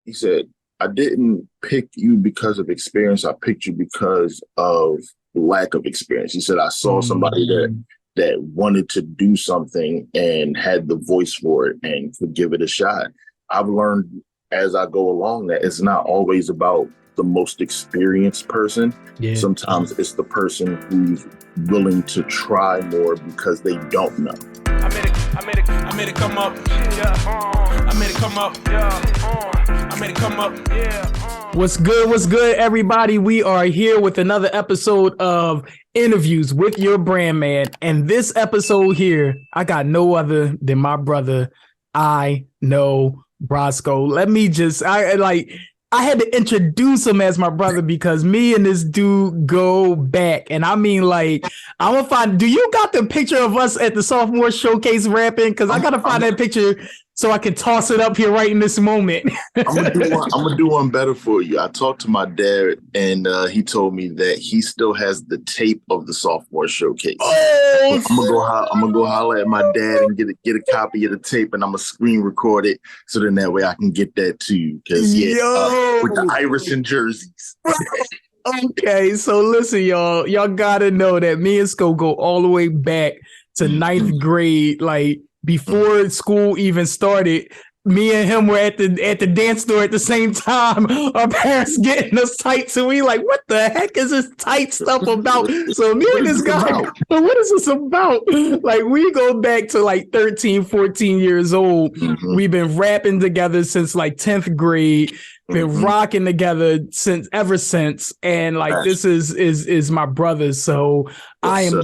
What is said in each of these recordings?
he said, I didn't pick you because of experience. I picked you because of lack of experience. He said, I saw somebody that wanted to do something and had the voice for it and could give it a shot. I've learned as I go along that it's not always about the most experienced person. Yeah. Sometimes it's the person who's willing to try more because they don't know. I made it come up. Yeah. I made it come up. Yeah. I made it come up. Yeah. What's good? What's good, everybody? We are here with another episode of Interviews with Your Brand Man. And this episode here, I got no other than my brother, Know Brasco. Let me just, I had to introduce him as my brother because me and this dude go back. And I mean, I'm gonna find, do you got the picture of us at the Sophomore showcase rapping? Because I gotta find that picture so I can toss it up here right in this moment. I'm gonna do one better for you. I talked to my dad and he told me that he still has the tape of the Sophomore showcase. Oh, I'm gonna go holler at my dad and get a copy of the tape, and I'm gonna screen record it so then that way I can get that to you. Because with the Iverson jerseys. Okay, so listen, y'all gotta know that me and Sko go all the way back to ninth grade, before school even started. Me and him were at the dance store at the same time. Our parents getting us tights, and we like, what the heck is this tight stuff about? So me and this guy, what is this about? We go back to 13, 14 years old. Mm-hmm. We've been rapping together since 10th grade. Been rocking together ever since, and this is my brother. So yes, I am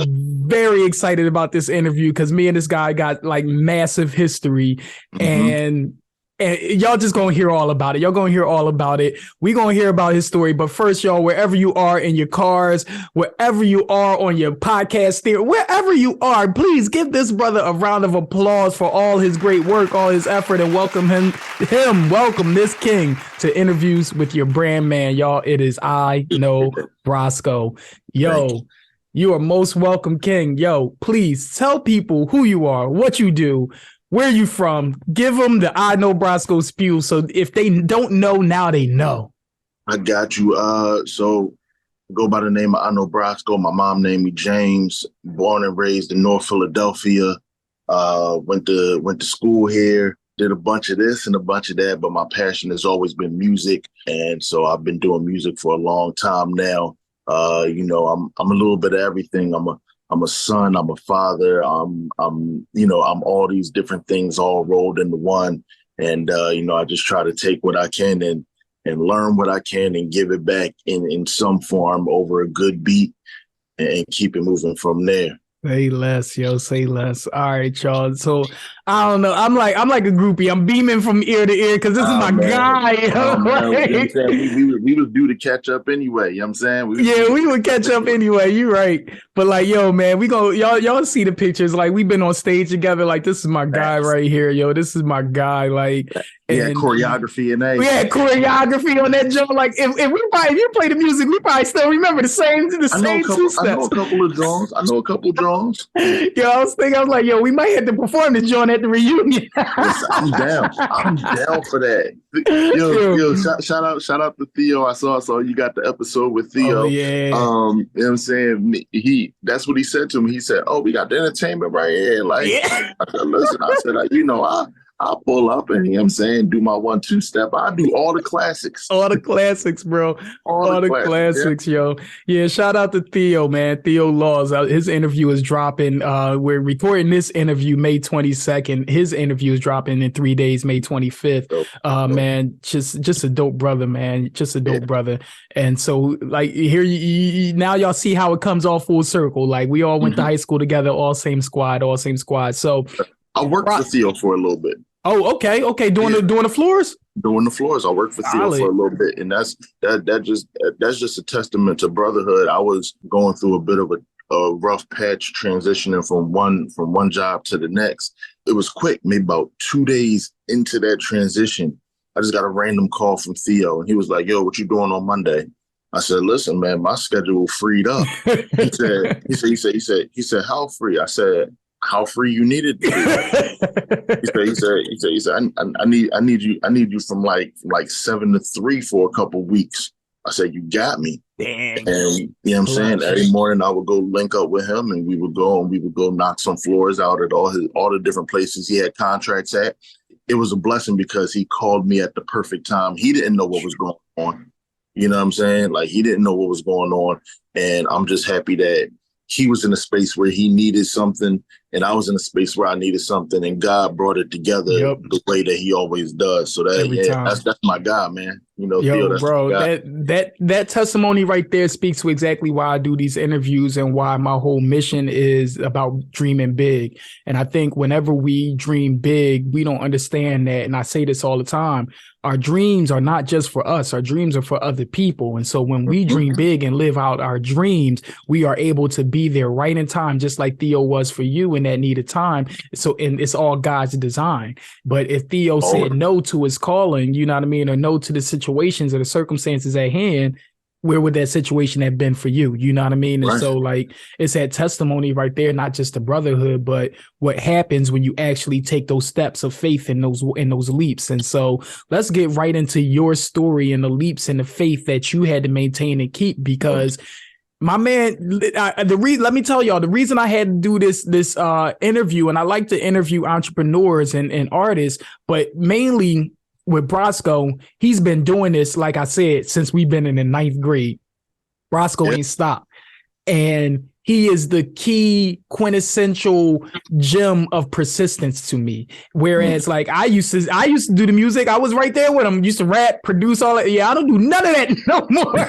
very excited about this interview because me and this guy got massive history, and y'all just gonna hear all about it. Y'all gonna hear all about it. We gonna hear about his story, but first, y'all, wherever you are in your cars, wherever you are on your podcast theater, wherever you are, please give this brother a round of applause for all his great work, all his effort, and welcome this king to Interviews with Your Brand Man, y'all. It is Know Brasco. Yo, you are most welcome, king. Yo, please tell people who you are, what you do, where you from. Give them the Know Brasco spew, so if they don't know, now they know. I got you. So go by the name of Know Brasco. My mom named me James. Born and raised in North Philadelphia. Went to school here. Did a bunch of this and a bunch of that, but my passion has always been music, and so I've been doing music for a long time now. I'm a little bit of everything. I'm a son. I'm a father. I'm all these different things all rolled into one. And I just try to take what I can and learn what I can and give it back in some form over a good beat and keep it moving from there. Say less, yo. Say less. All right, y'all. So I don't know. I'm like a groupie. I'm beaming from ear to ear because this is my guy. We was due to catch up anyway. You know what I'm saying? We would catch up anyway. You're right. But yo, man, we go. Y'all see the pictures. We've been on stage together. This is my guy right here, yo. This is my guy. And choreography and that. We had choreography on that joint. If you play the music, we probably still remember the same two steps. I know a couple of drums. Yo, I was like, yo, we might have to perform the joint at the reunion. Listen, I'm down for that. Yo, shout out to Theo. I saw you got the episode with Theo. Oh, yeah. You know what I'm saying? That's what he said to me. He said, "Oh, we got the entertainment right here." I said, listen, I'll pull up and, you know what I'm saying, do my 1-2 step. I do all the classics. All the classics, bro. All the classics, yo. Yeah, shout out to Theo, man. Theo Laws. His interview is dropping. We're recording this interview May 22nd. His interview is dropping in 3 days, May 25th. Dope. Man, just a dope brother, man. Just a dope brother. And so, here, now y'all see how it comes all full circle. We all went to high school together, all same squad. So I worked for Theo for a little bit. Oh, okay. Doing the floors? Doing the floors. I worked for Theo for a little bit, and that's just a testament to brotherhood. I was going through a bit of a rough patch transitioning from one job to the next. It was quick, maybe about 2 days into that transition. I just got a random call from Theo, and he was like, "Yo, what you doing on Monday?" I said, "Listen, man, my schedule freed up." He said, "How free?" I said, how free you need it to be. He said, I need you from like 7 to 3 for a couple weeks. I said, you got me. Dang. And you know what I'm saying? Every morning I would go link up with him and we would go knock some floors out at all the different places he had contracts at. It was a blessing because he called me at the perfect time. He didn't know what was going on. You know what I'm saying? Like, he didn't know what was going on. And I'm just happy that he was in a space where he needed something and I was in a space where I needed something, and God brought it together the way that he always does. So that's my guy, man. You know, yo, Theo, that's bro, that testimony right there speaks to exactly why I do these interviews and why my whole mission is about dreaming big. And I think whenever we dream big, we don't understand that. And I say this all the time. Our dreams are not just for us. Our dreams are for other people. And so when we dream big and live out our dreams, we are able to be there right in time, just like Theo was for you in that needed time. So, and it's all God's design. But if Theo said no to his calling, you know what I mean, or no to the situations or the circumstances at hand, where would that situation have been for you? You know what I mean? And so like, it's that testimony right there, not just the brotherhood, but what happens when you actually take those steps of faith in those leaps. And so let's get right into your story and the leaps and the faith that you had to maintain and keep, because my man, let me tell y'all, the reason I had to do this interview, and I like to interview entrepreneurs and artists, but mainly with Brosco, he's been doing this, like I said, since we've been in the 9th grade. Brosco ain't stopped. And he is the key quintessential gem of persistence to me. Whereas like I used to do the music. I was right there with him, used to rap, produce all that. Yeah, I don't do none of that no more.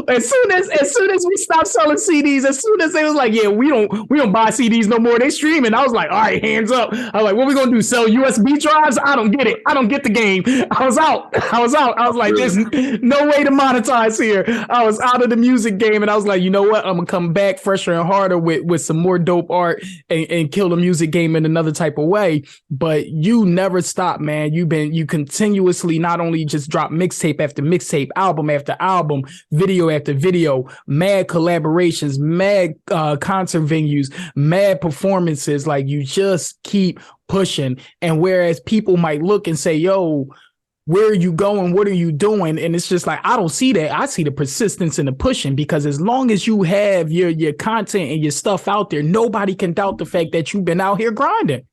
as soon as we stopped selling CDs, as soon as they was like, yeah, we don't buy CDs no more, they streaming. I was like, all right, hands up. I was like, what we gonna do? Sell USB drives? I don't get it. I don't get the game. I was out. I was like, there's no way to monetize here. I was out of the music game, and I was like, you know what? I'm gonna come back fresher and harder with some more dope art and kill the music game in another type of way. But you never stop, man. You continuously not only just drop mixtape after mixtape, album after album, video after video, mad collaborations, mad concert venues, mad performances. Like, you just keep pushing. And whereas people might look and say, yo, where are you going? What are you doing? And it's just like, I don't see that. I see the persistence and the pushing, because as long as you have your content and your stuff out there, nobody can doubt the fact that you've been out here grinding.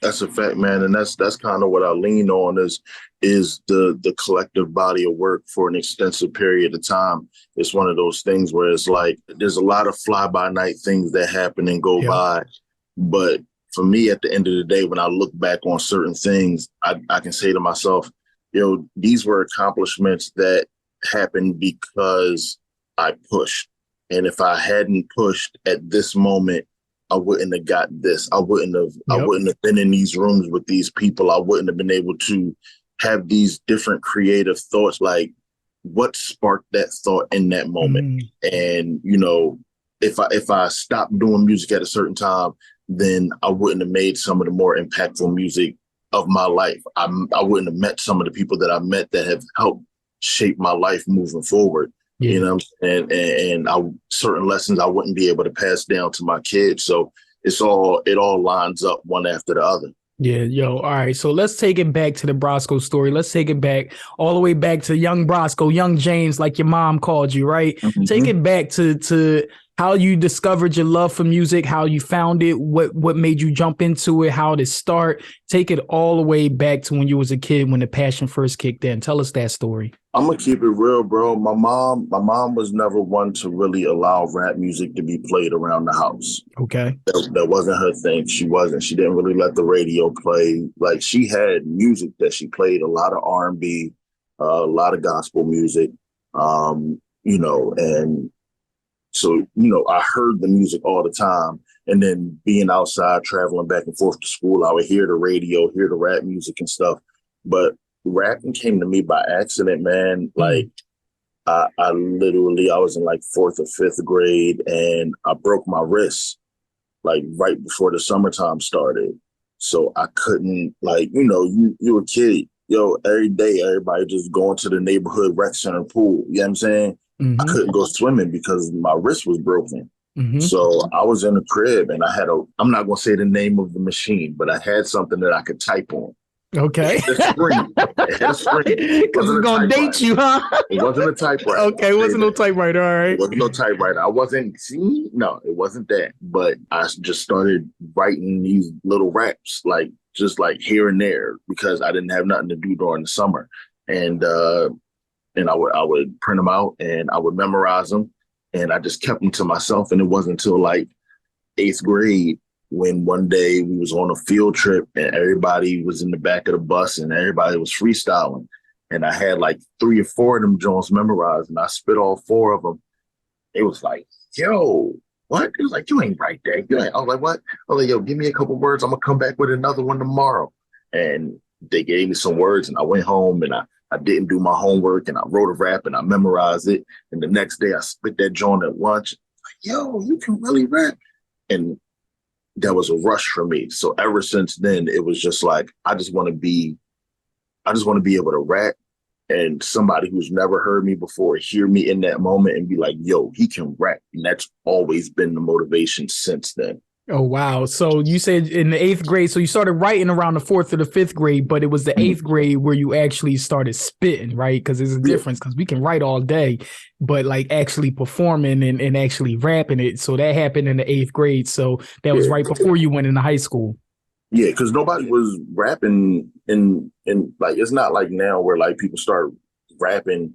That's a fact, man. And that's kind of what I lean on is the collective body of work for an extensive period of time. It's one of those things where it's like, there's a lot of fly-by-night things that happen and go by. But for me, at the end of the day, when I look back on certain things, I can say to myself, these were accomplishments that happened because I pushed. And if I hadn't pushed at this moment, I wouldn't have got this. I wouldn't have been in these rooms with these people. I wouldn't have been able to have these different creative thoughts. Like, what sparked that thought in that moment? And, if I stopped doing music at a certain time, then I wouldn't have made some of the more impactful music of my life. I wouldn't have met some of the people that I met that have helped shape my life moving forward. You know, and certain lessons I wouldn't be able to pass down to my kids. So it all lines up one after the other. Yeah, yo, all right. So let's take it back to the Brosco story. Let's take it back all the way back to young Brosco, young James, like your mom called you, right? Take it back to how you discovered your love for music, how you found it, what made you jump into it, how did it start. Take it all the way back to when you was a kid, when the passion first kicked in. Tell us that story. I'm gonna keep it real, bro. My mom was never one to really allow rap music to be played around the house. Okay. That wasn't her thing. She didn't really let the radio play. Like, she had music that she played, a lot of R&B, a lot of gospel music, and so, I heard the music all the time. And then being outside, traveling back and forth to school, I would hear the radio, hear the rap music and stuff. But rapping came to me by accident, man. Like, I was in like 4th or 5th grade, and I broke my wrist like right before the summertime started. So I couldn't, like, you a kid, every day, everybody just going to the neighborhood rec center pool. You know what I'm saying? I couldn't go swimming because my wrist was broken. So I was in the crib and I had I'm not going to say the name of the machine, but I had something that I could type on. Okay. It had a screen. It had a screen. Because it's going to date you, huh? It wasn't a typewriter. Okay, it wasn't no typewriter, all right. It wasn't no typewriter. No, it wasn't that. But I just started writing these little raps, just here and there, because I didn't have nothing to do during the summer. And I would print them out and I would memorize them. And I just kept them to myself. And it wasn't until like 8th grade when one day we was on a field trip and everybody was in the back of the bus and everybody was freestyling. And I had like 3 or 4 of them Jones memorized and I spit all 4 of them. It was like, yo, what? It was like, you ain't right there. I was like, what? I was like, yo, give me a couple words. I'm going to come back with another one tomorrow. And they gave me some words and I went home and I didn't do my homework and I wrote a rap and I memorized it. And the next day I spit that joint at lunch. Like, yo, you can really rap. And that was a rush for me. So ever since then, it was just like, I just want to be able to rap and somebody who's never heard me before hear me in that moment and be like, yo, he can rap. And that's always been the motivation since then. Oh, wow. So you said in the 8th grade, so you started writing around the 4th or the 5th grade, but it was the 8th grade where you actually started spitting, right? Because there's a difference, because we can write all day, but like actually performing and actually rapping it. So that happened in the 8th grade. So that was right before you went into high school. Yeah, because nobody was rapping in like, it's not like now where like people start rapping,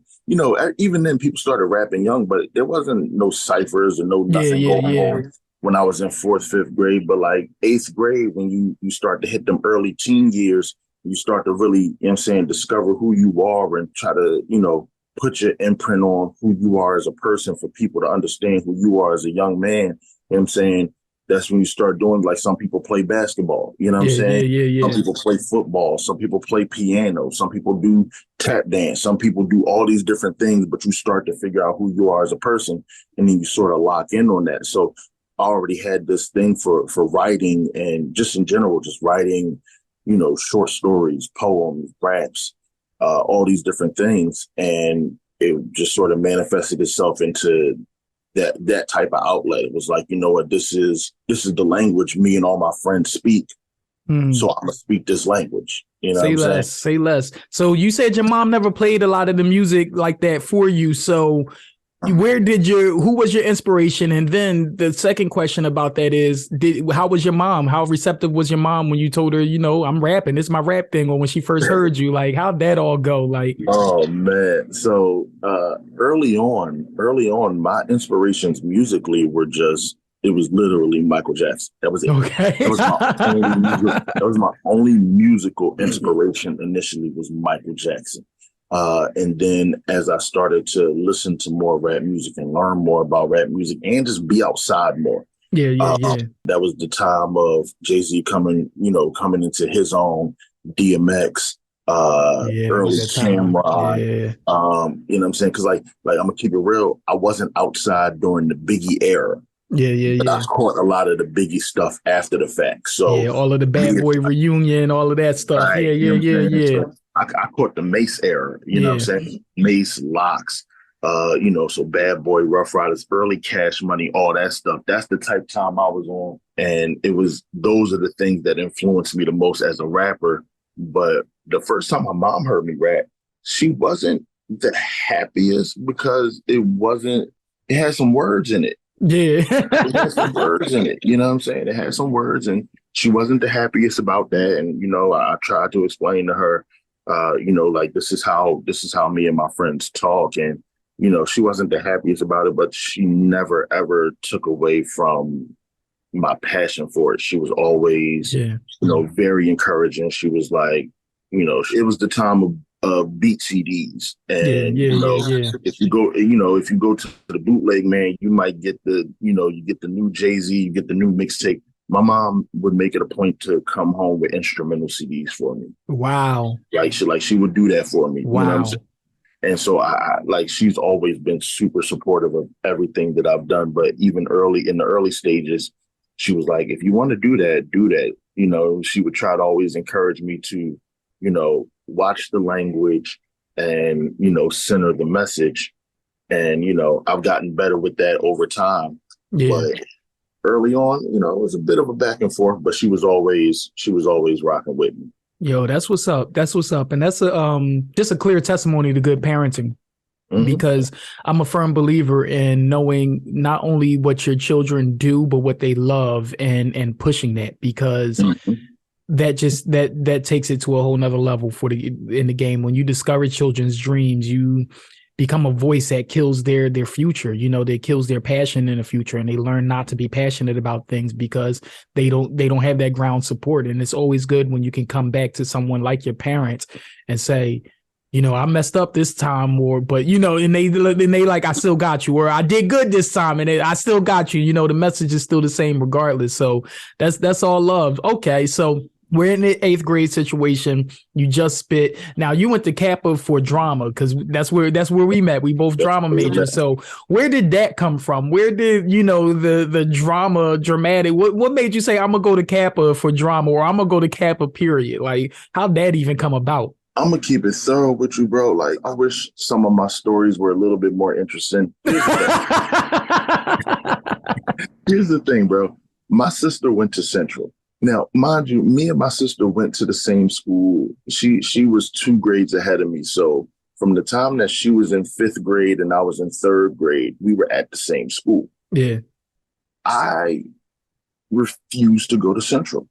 even then people started rapping young, but there wasn't no ciphers or no nothing going on when I was in 4th, 5th grade. But like 8th grade, when you start to hit them early teen years, you start to really, discover who you are and try to, put your imprint on who you are as a person for people to understand who you are as a young man. That's when you start doing, like, some people play basketball, I'm saying? Yeah. Some people play football, some people play piano, some people do tap dance, some people do all these different things, but you start to figure out who you are as a person, and then you sort of lock in on that. So I already had this thing for writing and just in general, just writing, short stories, poems, raps, all these different things. And it just sort of manifested itself into that type of outlet. It was like, you know what, this is the language me and all my friends speak. So I'm gonna speak this language. Say less. So you said your mom never played a lot of the music like that for you. So who was your inspiration? And then the second question about that is, how was your mom? How receptive was your mom when you told her, I'm rapping, this is my rap thing? Or when she first heard you, like, how'd that all go? Like, oh man. So early on, my inspirations musically were it was literally Michael Jackson. That was it. Okay. That was my only musical inspiration initially, was Michael Jackson. And then as I started to listen to more rap music and learn more about rap music and just be outside more. That was the time of Jay-Z coming into his own, DMX, early Cameron. You know what I'm saying? Because like I'm gonna keep it real, I wasn't outside during the Biggie era. But I caught a lot of the Biggie stuff after the fact. So all of the Bad Boy reunion, all of that stuff. Right, So I caught the Mace era, you know what I'm saying? Mace, Locks, so Bad Boy, Rough Riders, early Cash Money, all that stuff. That's the type of time I was on. And those are the things that influenced me the most as a rapper. But the first time my mom heard me rap, she wasn't the happiest because it had some words in it. Yeah. It had some words in it, you know what I'm saying? It had some words, and she wasn't the happiest about that. And, I tried to explain to her, like, this is how me and my friends talk. And, she wasn't the happiest about it, but she never, ever took away from my passion for it. She was always, very encouraging. She was like, it was the time of beat CDs. And, if you go to the bootleg, man, you might get you get the new Jay-Z, you get the new mixtape. My mom would make it a point to come home with instrumental CDs for me. Wow. She would do that for me. Wow. You know what I'm saying? And so she's always been super supportive of everything that I've done. But even in the early stages, she was like, if you want to do that, do that. She would try to always encourage me to, watch the language and, center the message. And, I've gotten better with that over time. Yeah. But early on, it was a bit of a back and forth, but she was always rocking with me. Yo, that's what's up. That's what's up. And that's just a clear testimony to good parenting. Mm-hmm. Because I'm a firm believer in knowing not only what your children do, but what they love and pushing that, because mm-hmm. that takes it to a whole nother level in the game. When you discourage children's dreams, you become a voice that kills their future. That kills their passion in the future, and they learn not to be passionate about things because they don't have that ground support. And it's always good when you can come back to someone like your parents and say, I messed up this time, but and they like, I still got you, or I did good this time and I still got you. The message is still the same regardless. So that's all love. Okay, so we're in the 8th grade situation. You just spit. Now you went to Kappa for drama because that's where we met. We both drama majors. So where did that come from? Where did the dramatic? What made you say I'm gonna go to Kappa for drama, or I'm gonna go to Kappa period? Like, how'd that even come about? I'm gonna keep it thorough with you, bro. Like, I wish some of my stories were a little bit more interesting. Here's the thing, bro. My sister went to Central. Now, mind you, me and my sister went to the same school. She was 2 grades ahead of me. So from the time that she was in 5th grade and I was in 3rd grade, we were at the same school. Yeah. I refused to go to Central.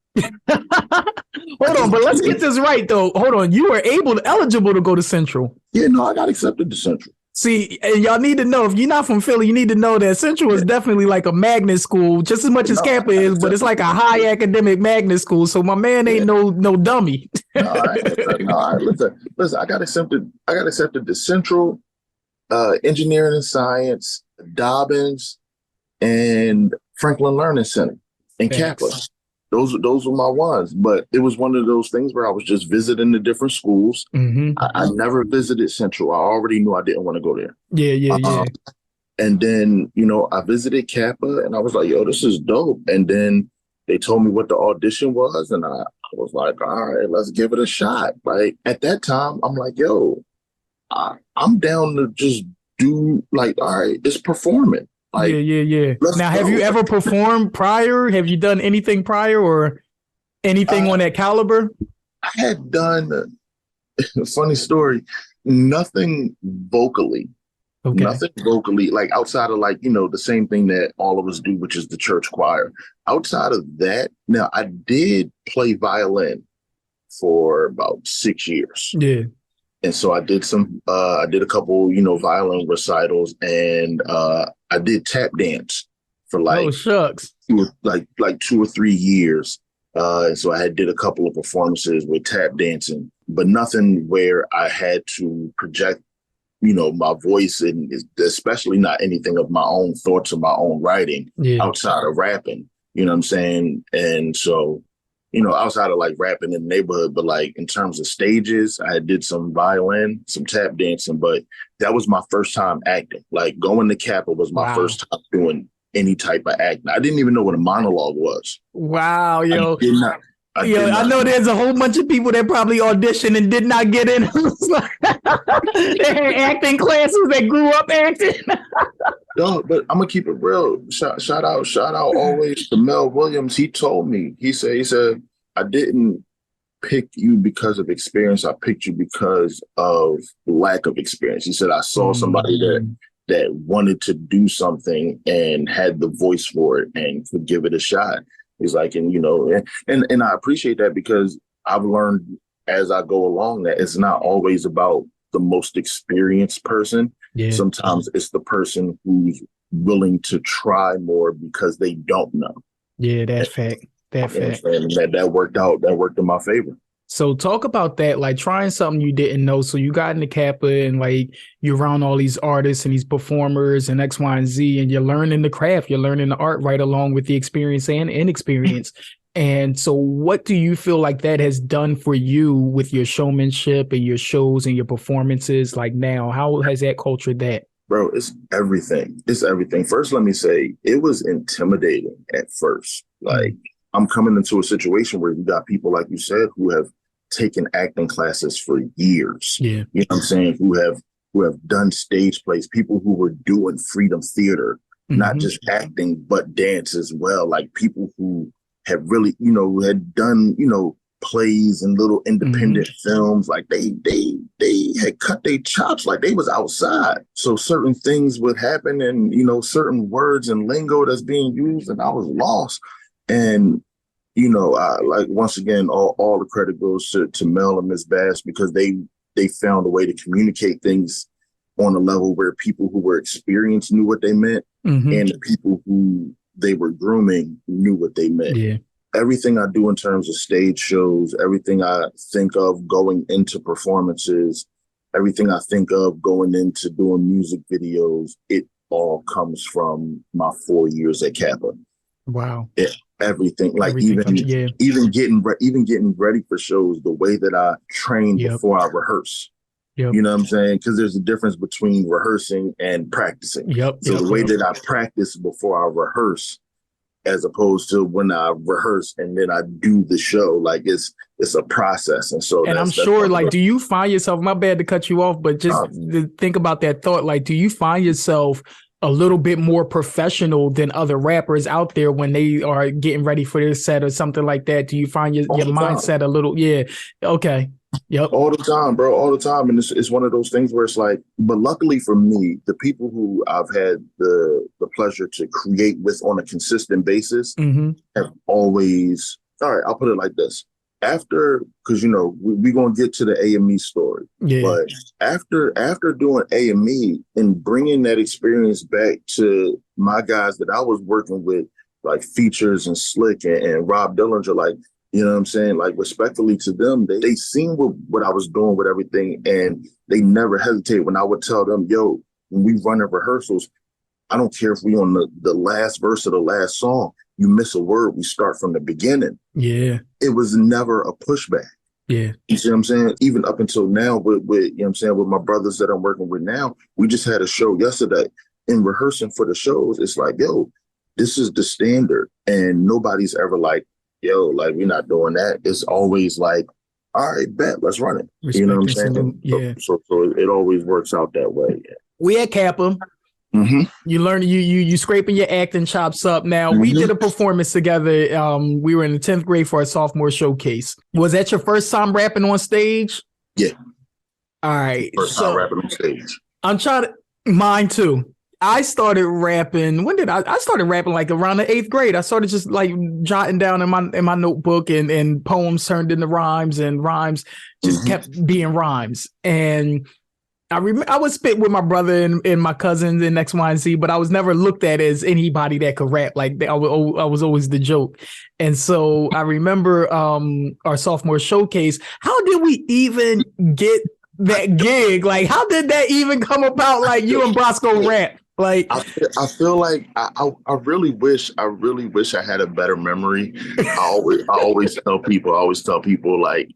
Hold on, but let's get this right, though. Hold on. You were eligible to go to Central. Yeah, no, I got accepted to Central. See, and y'all need to know, if you're not from Philly, you need to know that Central is definitely like a magnet school, just as much as Kappa is, but it's like a high academic magnet school. So my man ain't no dummy. Listen, I got accepted to Central, Engineering and Science, Dobbins, and Franklin Learning Center, and Kappa. Those were my ones, but it was one of those things where I was just visiting the different schools. Mm-hmm. I never visited Central. I already knew I didn't want to go there. Yeah. And then, I visited Kappa and I was like, yo, this is dope. And then they told me what the audition was. And I was like, all right, let's give it a shot. Like, at that time, I'm like, yo, I'm down to just do, like, all right, it's performing. Like, yeah. Now, have you ever performed prior? Have you done anything prior or anything on that caliber? I had done, funny story, nothing vocally. Okay. Nothing vocally, like outside of the same thing that all of us do, which is the church choir. Outside of that, now I did play violin for about 6 years. Yeah. And so I did a couple, violin recitals, and I did tap dance for shucks, 2 or 3 years. And so I did a couple of performances with tap dancing, but nothing where I had to project, my voice, and especially not anything of my own thoughts or my own writing outside of rapping. You know what I'm saying? And so, outside of like rapping in the neighborhood, but like in terms of stages, I did some violin, some tap dancing, but that was my first time acting. Like, going to Kappa was my first time doing any type of acting. I didn't even know what a monologue was. Wow, yo. I know there's a whole bunch of people that probably auditioned and did not get in. They had acting classes that grew up acting. No, but I'm gonna keep it real. Shout out always to Mel Williams. He told me, he said, I didn't pick you because of experience. I picked you because of lack of experience. He said, I saw somebody that wanted to do something and had the voice for it and could give it a shot. He's like, and I appreciate that, because I've learned as I go along that it's not always about the most experienced person. Yeah. Sometimes it's the person who's willing to try more because they don't know. Yeah, that's fact. And that worked out. That worked in my favor. So talk about that, like trying something you didn't know. So you got into Kappa and like you're around all these artists and these performers and X, Y, and Z, and you're learning the craft, you're learning the art right along with the experience and inexperience. And so what do you feel like that has done for you with your showmanship and your shows and your performances? Like now, how has that cultured that? Bro, it's everything. It's everything. First, let me say, it was intimidating at first. Like, I'm coming into a situation where you got people, like you said, who have taken acting classes for years. Yeah. You know what I'm saying? Who have done stage plays, people who were doing freedom theater not just acting, but dance as well. Like people who have really, had done, plays and little independent films. Like they had cut their chops, like they was outside. So certain things would happen, and certain words and lingo that's being used, and I was lost. And I like, once again, all the credit goes to Mel and Miss Bass, because they found a way to communicate things on a level where people who were experienced knew what they meant, and the people who they were grooming knew what they meant. Yeah. Everything I do in terms of stage shows, everything I think of going into performances, everything I think of going into doing music videos, it all comes from my 4 years at Kappa. Wow. Yeah, everything. Like even getting ready for shows, the way that I train before I rehearse. Yep. You know what I'm saying? Because there's a difference between rehearsing and practicing. So the way that I practice before I rehearse, as opposed to when I rehearse and then I do the show, like it's a process. And so, I'm sure, like, do you find yourself, my bad to cut you off, but just think about that thought. Like, do you find yourself a little bit more professional than other rappers out there when they are getting ready for their set or something like that? Do you find your mindset a little? Yeah. Okay. Yep. All the time, bro. All the time. And it's one of those things where it's like, but luckily for me, the people who I've had the pleasure to create with on a consistent basis have always, all right, I'll put it like this. After, because, we're going to get to the AME story. Yeah. But after doing AME and bringing that experience back to my guys that I was working with, like Features and Slick and Rob Dillinger, like, you know what I'm saying? Like, respectfully to them, they seen what I was doing with everything, and they never hesitated when I would tell them, yo, when we run in rehearsals, I don't care if we on the last verse of the last song, you miss a word, we start from the beginning. Yeah. It was never a pushback. Yeah. You see what I'm saying? Even up until now with with my brothers that I'm working with now, we just had a show yesterday. In rehearsing for the shows, it's like, yo, this is the standard. And nobody's ever like, yo, like, we're not doing that. It's always like, all right, bet, let's run it. You know what I'm saying? Yeah. So it always works out that way. Yeah. We at Kappa. You learn, you scraping your acting chops up. Now, we did a performance together. We were in the 10th grade for a sophomore showcase. Was that your first time rapping on stage? Yeah. All right. First time rapping on stage. I'm trying to, mine too. I started rapping. When did I started rapping? Like around the 8th grade. I started just like jotting down in my notebook, and poems turned into rhymes, and rhymes just kept being rhymes. And I would spit with my brother and my cousins and X, Y, and Z, but I was never looked at as anybody that could rap. Like I was always the joke. And so I remember our sophomore showcase. How did we even get that gig? Like, how did that even come about? Like, you and Brosco rap. Like, I feel like I really wish I had a better memory. I always tell people like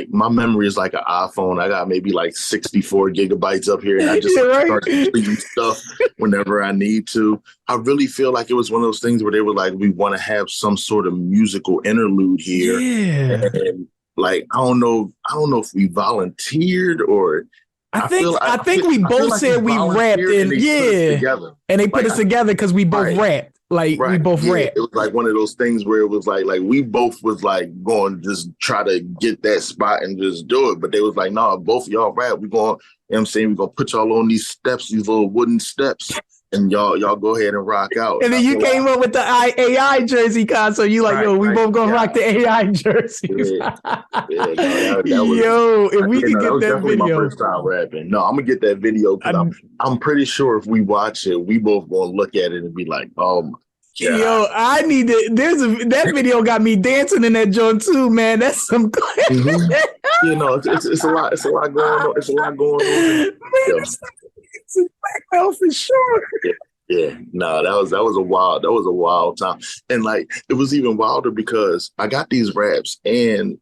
my memory is like an iPhone. I got maybe like 64 gigabytes up here, and I just start tweeting stuff whenever I need to. I really feel like it was one of those things where they were like, we want to have some sort of musical interlude here. Yeah. And like, I don't know if we volunteered or. I think we both said we rapped, and they put us together because we both rapped. Like, we both rapped. It was like one of those things where it was like we both was like going to just try to get that spot and just do it. But they was like, no, both of y'all rap. We going, you know what I'm saying? We're going to put y'all on these steps, these little wooden steps. And y'all go ahead and rock out. And then you came up with the AI jersey concert. You like, yo, we both gonna rock the AI jerseys. If we could get that video. My first time rapping. No, I'm gonna get that video because I'm pretty sure if we watch it, we both gonna look at it and be like, oh my God. Yo, I need to. That video got me dancing in that joint too, man. That's some. You know, it's a lot. It's a lot going on. It's a lot going on. Black belt for sure. Yeah. No, that was a wild time. And like, it was even wilder because I got these raps, and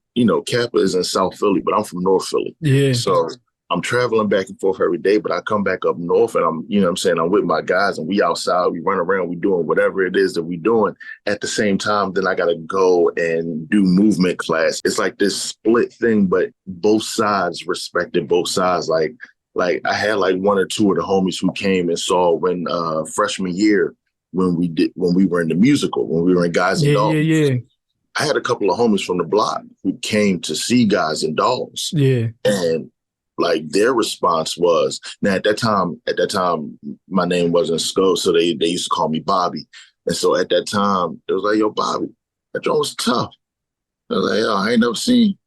Kappa is in South Philly, but I'm from North Philly. Yeah. So I'm traveling back and forth every day, but I come back up north and I'm with my guys, and we outside, we run around, we doing whatever it is that we doing. At the same time, then I got to go and do movement class. It's like this split thing, but both sides respected both sides. Like I had like one or two of the homies who came and saw when freshman year, when we were in the musical, when we were in Guys and Dolls. Yeah. I had a couple of homies from the block who came to see Guys and Dolls. Yeah. And like their response was, now at that time, my name wasn't Sko, so they used to call me Bobby. And so at that time, it was like, yo, Bobby, that joint was tough. I was like, yo, I ain't never seen.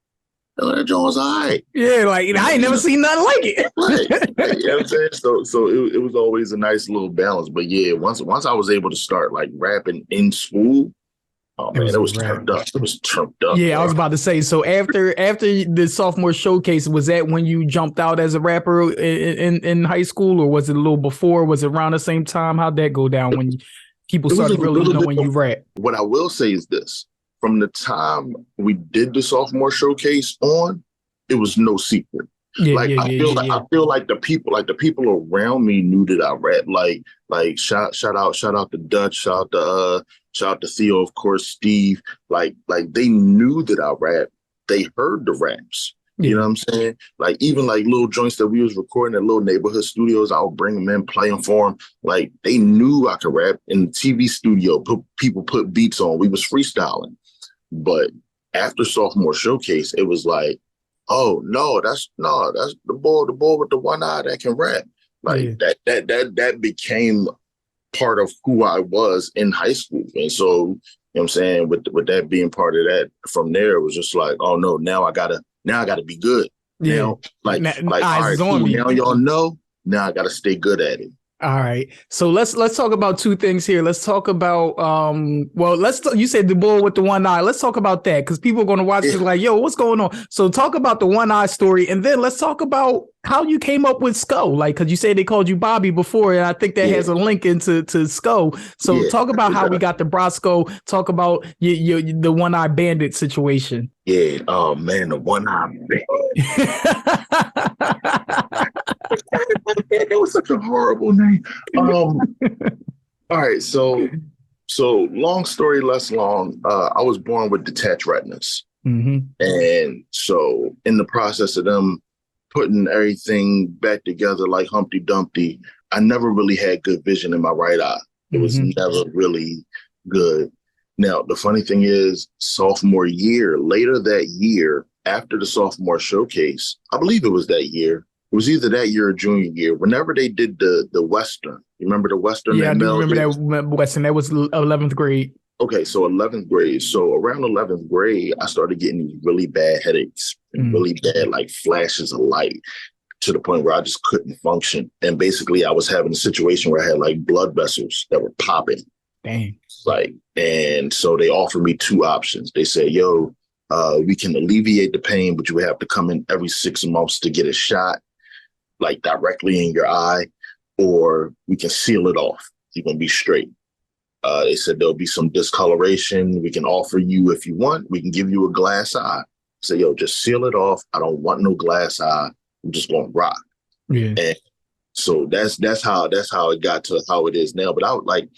That joint was all right. Yeah, like I ain't never seen nothing like it. Right. You know what I'm saying? So it was always a nice little balance. But yeah, once I was able to start like rapping in school, oh man, it was turned up. It was turned up. Yeah, man. I was about to say. So after the sophomore showcase, was that when you jumped out as a rapper in high school, or was it a little before? Was it around the same time? How'd that go down when people started really knowing you rap? What I will say is this: from the time we did the sophomore showcase on, it was no secret. I feel like the people around me knew that I rap. Like shout out to Dutch, shout out to Theo, of course, Steve. Like they knew that I rap. They heard the raps. You know what I'm saying? Like even like little joints that we was recording at little neighborhood studios, I would bring them in, play them for them. Like they knew I could rap in the TV studio. People put beats on. We was freestyling. But after sophomore showcase, it was like, oh no, that's the boy with the one eye that can rap. Like that became part of who I was in high school. And so, you know what I'm saying, with that being part of that, from there it was just like, oh no, now I gotta be good. Yeah. Now, all right, cool. Now y'all know. Now I gotta stay good at it. All right. So let's talk about two things here. Let's talk about you said the bull with the one eye. Let's talk about that because people are going to watch this like, yo, what's going on? So talk about the one eye story, and then let's talk about how you came up with Sko. Like, because you said they called you Bobby before, and I think that has a link into Sko. So talk about how we got the Brosco. Talk about the one eye bandit situation. Yeah. Oh man, the one eye bandit. It was such a horrible name. All right, so long story less long. I was born with detached retinas, and so in the process of them putting everything back together like Humpty Dumpty, I never really had good vision in my right eye. It was never really good. Now the funny thing is, sophomore year, later that year, after the sophomore showcase, I believe it was that year. It was either that year or junior year. Whenever they did the Western, you remember the Western? Yeah, I do remember that Western. That was 11th grade. Okay, so 11th grade. So around 11th grade, I started getting these really bad headaches and really bad like flashes of light to the point where I just couldn't function. And basically, I was having a situation where I had like blood vessels that were popping. Dang. And so they offered me two options. They said, yo, we can alleviate the pain, but you would have to come in every 6 months to get a shot, like directly in your eye, or we can seal it off. You're going to be straight. They said there'll be some discoloration. We can offer you, if you want, we can give you a glass eye. So, yo, just seal it off. I don't want no glass eye. I'm just going to rock. Yeah. And so that's how it got to how it is now. But I was like,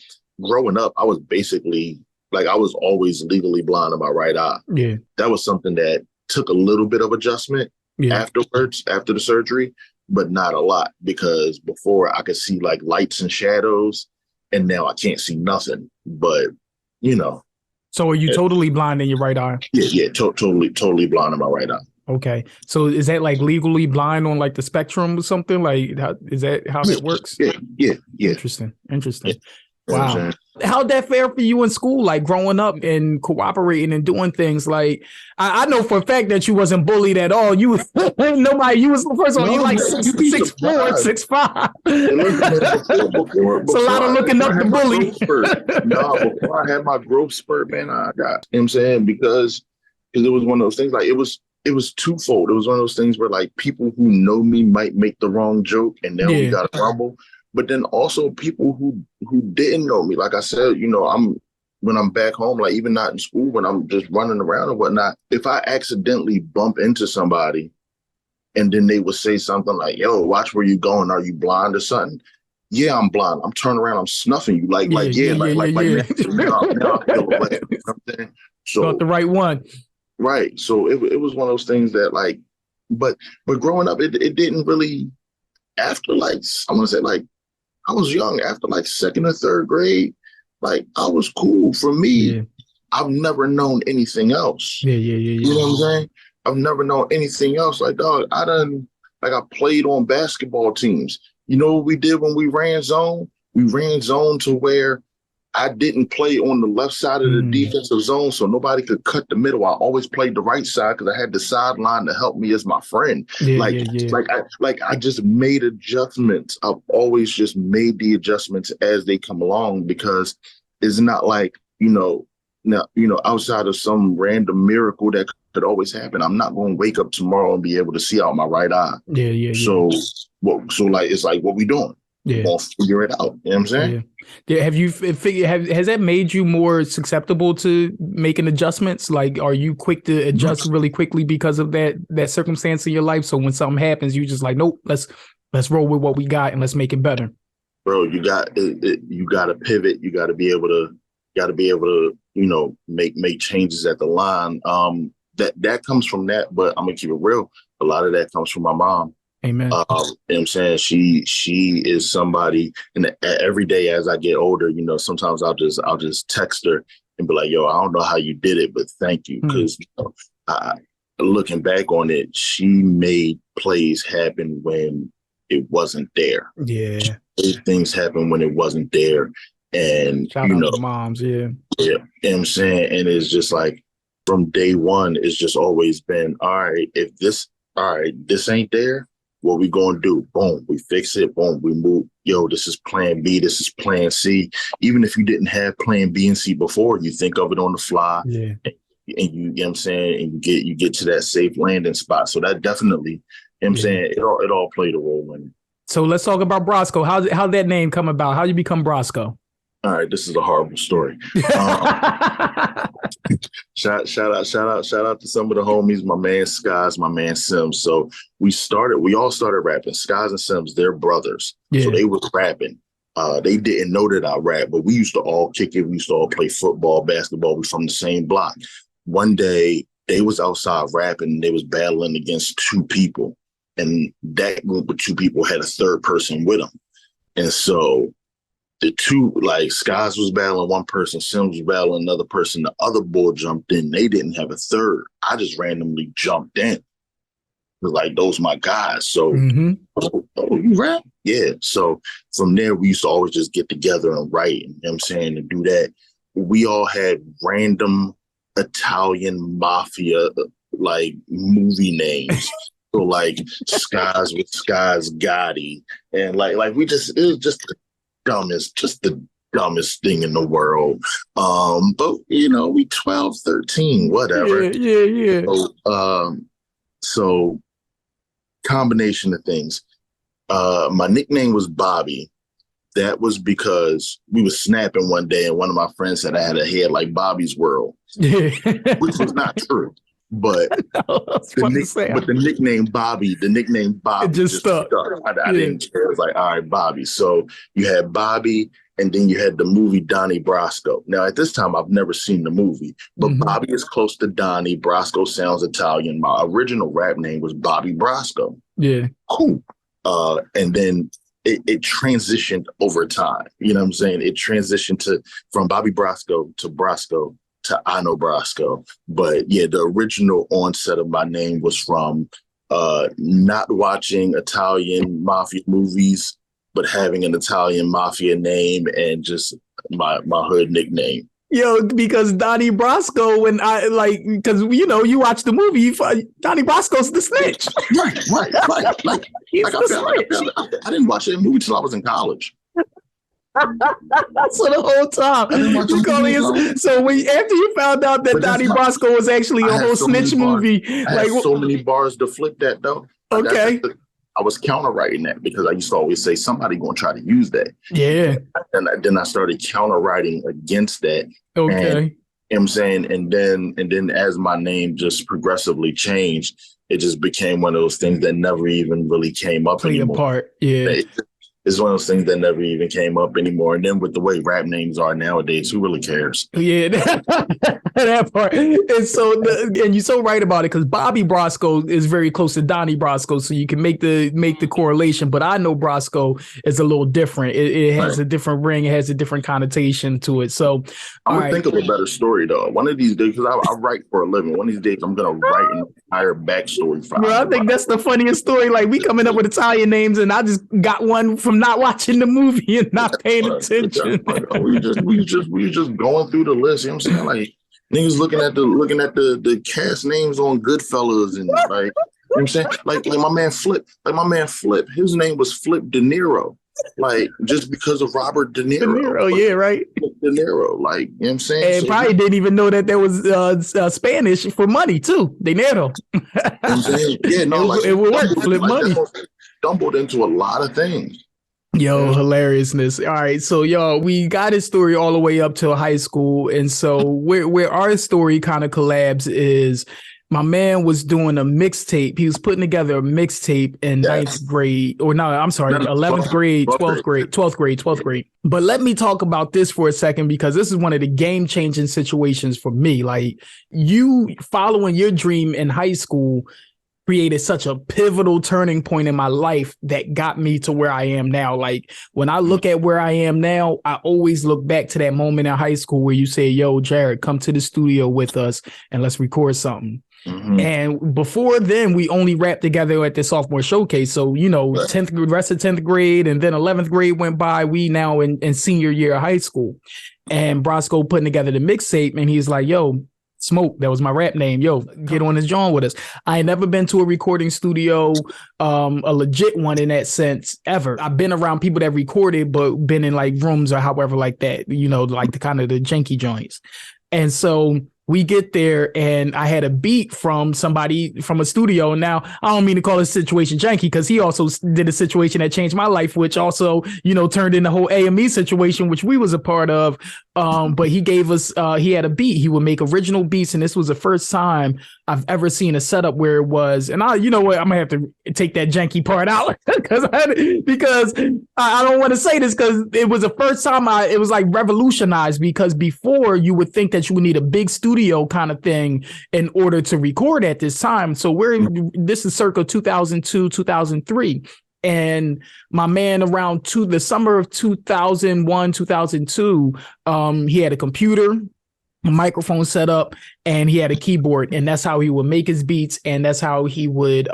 growing up, I was basically like, I was always legally blind in my right eye. Yeah. That was something that took a little bit of adjustment afterwards, after the surgery, but not a lot, because before I could see like lights and shadows, and now I can't see nothing. But, you know. So are you totally blind in your right eye? Yeah, totally blind in my right eye. Okay. So is that like legally blind on like the spectrum or something? Like, is that how that works? Yeah. Interesting. Yeah. Wow. How'd that fare for you in school? Like growing up and cooperating and doing things like, I know for a fact that you wasn't bullied at all. You was nobody, you was the first one. You like 6'4", 6'5". It's a lot of looking up to bully. Before I had my growth spurt, man, I got, you know what I'm saying? Because it was one of those things, like it was twofold. It was one of those things where like people who know me might make the wrong joke and now we got to rumble. But then also people who didn't know me. Like I said, you know, when I'm back home, like even not in school, when I'm just running around and whatnot, if I accidentally bump into somebody and then they would say something like, yo, watch where you going. Are you blind or something? Yeah, I'm blind. I'm turning around. I'm snuffing you. Now I feel away. You know what I'm saying? So got the right one. Right. So it was one of those things that like, but growing up, it didn't really, after like, I want to say like, I was young, after like 2nd or 3rd grade, Like, I was cool. For me, Yeah. I've never known anything else. Yeah. You know what I'm saying? I've never known anything else. Like, dog, I played on basketball teams. You know what we did when we ran zone? We ran zone to where I didn't play on the left side of the defensive zone, so nobody could cut the middle. I always played the right side because I had the sideline to help me as my friend. I just made adjustments. I've always just made the adjustments as they come along, because it's not like, outside of some random miracle that could always happen, I'm not going to wake up tomorrow and be able to see out my right eye. So it's like, what we doing? Yeah. We'll figure it out. You know what I'm saying? Yeah. Have you has that made you more susceptible to making adjustments? Like, are you quick to adjust really quickly because of that circumstance in your life? So when something happens, you just like, nope, let's roll with what we got and let's make it better. Bro, you got to pivot. You got to be able to, make changes at the line. That comes from that, but I'm gonna keep it real. A lot of that comes from my mom. Amen. You know what I'm saying? She is somebody, and every day as I get older, sometimes I'll just text her and be like, yo, I don't know how you did it, but thank you. Because looking back on it, she made plays happen when it wasn't there. Yeah. She made things happen when it wasn't there. And shout out to moms, yeah. Yeah. You know what I'm saying? And it's just like, from day one, it's just always been, all right, this ain't there, what we gonna do? Boom, we fix it. Boom, we move. Yo, this is plan B. This is plan C. Even if you didn't have plan B and C before, you think of it on the fly. Yeah. And you know what I'm saying? And you get to that safe landing spot. So that definitely, you know what I'm saying, it all played a role in it. So let's talk about Brosco. How'd that name come about? How'd you become Brosco? All right, this is a horrible story. Shout out to some of the homies, my man Skies, my man Sims. So we all started rapping. Skies and Sims, they're brothers. Yeah. So they were rapping. They didn't know that I rap, but we used to all kick it. We used to all play football, basketball. We from the same block. One day they was outside rapping and they was battling against two people. And that group of two people had a third person with them. And so the two, like, Skies was battling one person, Sims was battling another person. The other boy jumped in. They didn't have a third. I just randomly jumped in. Like, those my guys. So, oh, you rap? Yeah. So from there, we used to always just get together and write, you know what I'm saying, and do that. We all had random Italian mafia, like, movie names. So, like, Skies with Skies Gotti. And, like it was just the dumbest thing in the world. But we 12, 13, whatever. Yeah. So combination of things. My nickname was Bobby. That was because we was snapping one day and one of my friends said I had a head like Bobby's World, which was not true. But the nickname Bobby, it just stuck. I didn't care. It was like, all right, Bobby. So you had Bobby, and then you had the movie Donnie Brasco. Now, at this time, I've never seen the movie, but Bobby is close to Donnie. Brasco sounds Italian. My original rap name was Bobby Brosco. Yeah. Cool. And then it transitioned over time. You know what I'm saying? It transitioned from Bobby Brosco to Brosco to Know Brasco. But yeah, the original onset of my name was from not watching Italian mafia movies, but having an Italian mafia name and just my hood nickname. Yo, because Donnie Brasco, because you watch the movie, Donnie Brasco's the snitch. Right. I didn't watch that movie till I was in college. So the whole time after you found out that Donnie Brasco was actually a whole snitch movie, I had so many bars to flip that though. Okay. I was counter writing that because I used to always say somebody gonna try to use that. Yeah. And then I started counter writing against that. Okay. And, you know what I'm saying? And then as my name just progressively changed, it just became one of those things that never even really came up anymore. Apart. Yeah. it's one of those things that never even came up anymore. And then with the way rap names are nowadays, who really cares? Yeah, that part. And so, and you're so right about it, because Bobby Brosco is very close to Donnie Brasco, so you can make the correlation. But I know Brosco is a little different. It has a different ring. It has a different connotation to it. So I'm gonna think of a better story though. One of these days, because I write for a living. One of these days, I'm gonna write an entire backstory for. Bro, I think that's the funniest story. Like, we coming up with Italian names, and I just got one from not watching the movie and not paying attention. We just going through the list. You know what I'm saying? Like, niggas looking at the cast names on Goodfellas and like, you know what I'm saying? Like my man Flip. His name was Flip De Niro. Like, just because of Robert De Niro. De Niro, yeah, right. De Niro, like, you know what I'm saying? And so probably didn't even know that there was Spanish for money too. Dinero. You know what I'm saying? Yeah, no, it would work. Flip money. Stumbled into a lot of things. Yo, hilariousness. All right. So, y'all, we got his story all the way up to high school. And so where our story kind of collabs is my man was doing a mixtape. He was putting together a mixtape in 9th grade, or no, I'm sorry, 11th grade, 12th grade. But let me talk about this for a second, because this is one of the game-changing situations for me. Like, you following your dream in high school created such a pivotal turning point in my life that got me to where I am now. Like, when I look at where I am now, I always look back to that moment in high school where you say, yo, Jaret, come to the studio with us and let's record something. Mm-hmm. And before then, we only rapped together at the sophomore showcase. So, you know, rest of 10th grade and then 11th grade went by. We now in senior year of high school. And Brosco putting together the mixtape, and he's like, yo, Smoke, that was my rap name. Yo, get on this joint with us. I ain't never been to a recording studio, a legit one in that sense, ever. I've been around people that recorded, but been in like rooms or however like that, you know, like the kind of the janky joints. And so we get there, and I had a beat from somebody from a studio. Now, I don't mean to call this situation janky, because he also did a situation that changed my life, which also, you know, turned in the whole AME situation, which we was a part of. But he gave us, he had a beat. He would make original beats. And this was the first time I've ever seen a setup where it was, and you know what, I'm gonna have to take that janky part out because I don't want to say this, because it was the first time it was like revolutionized, because before you would think that you would need a big studio kind of thing in order to record at this time. So this is circa 2002, 2003. And my man around the summer of 2001, 2002, he had a computer, a microphone set up, and he had a keyboard, and that's how he would make his beats, and that's how he would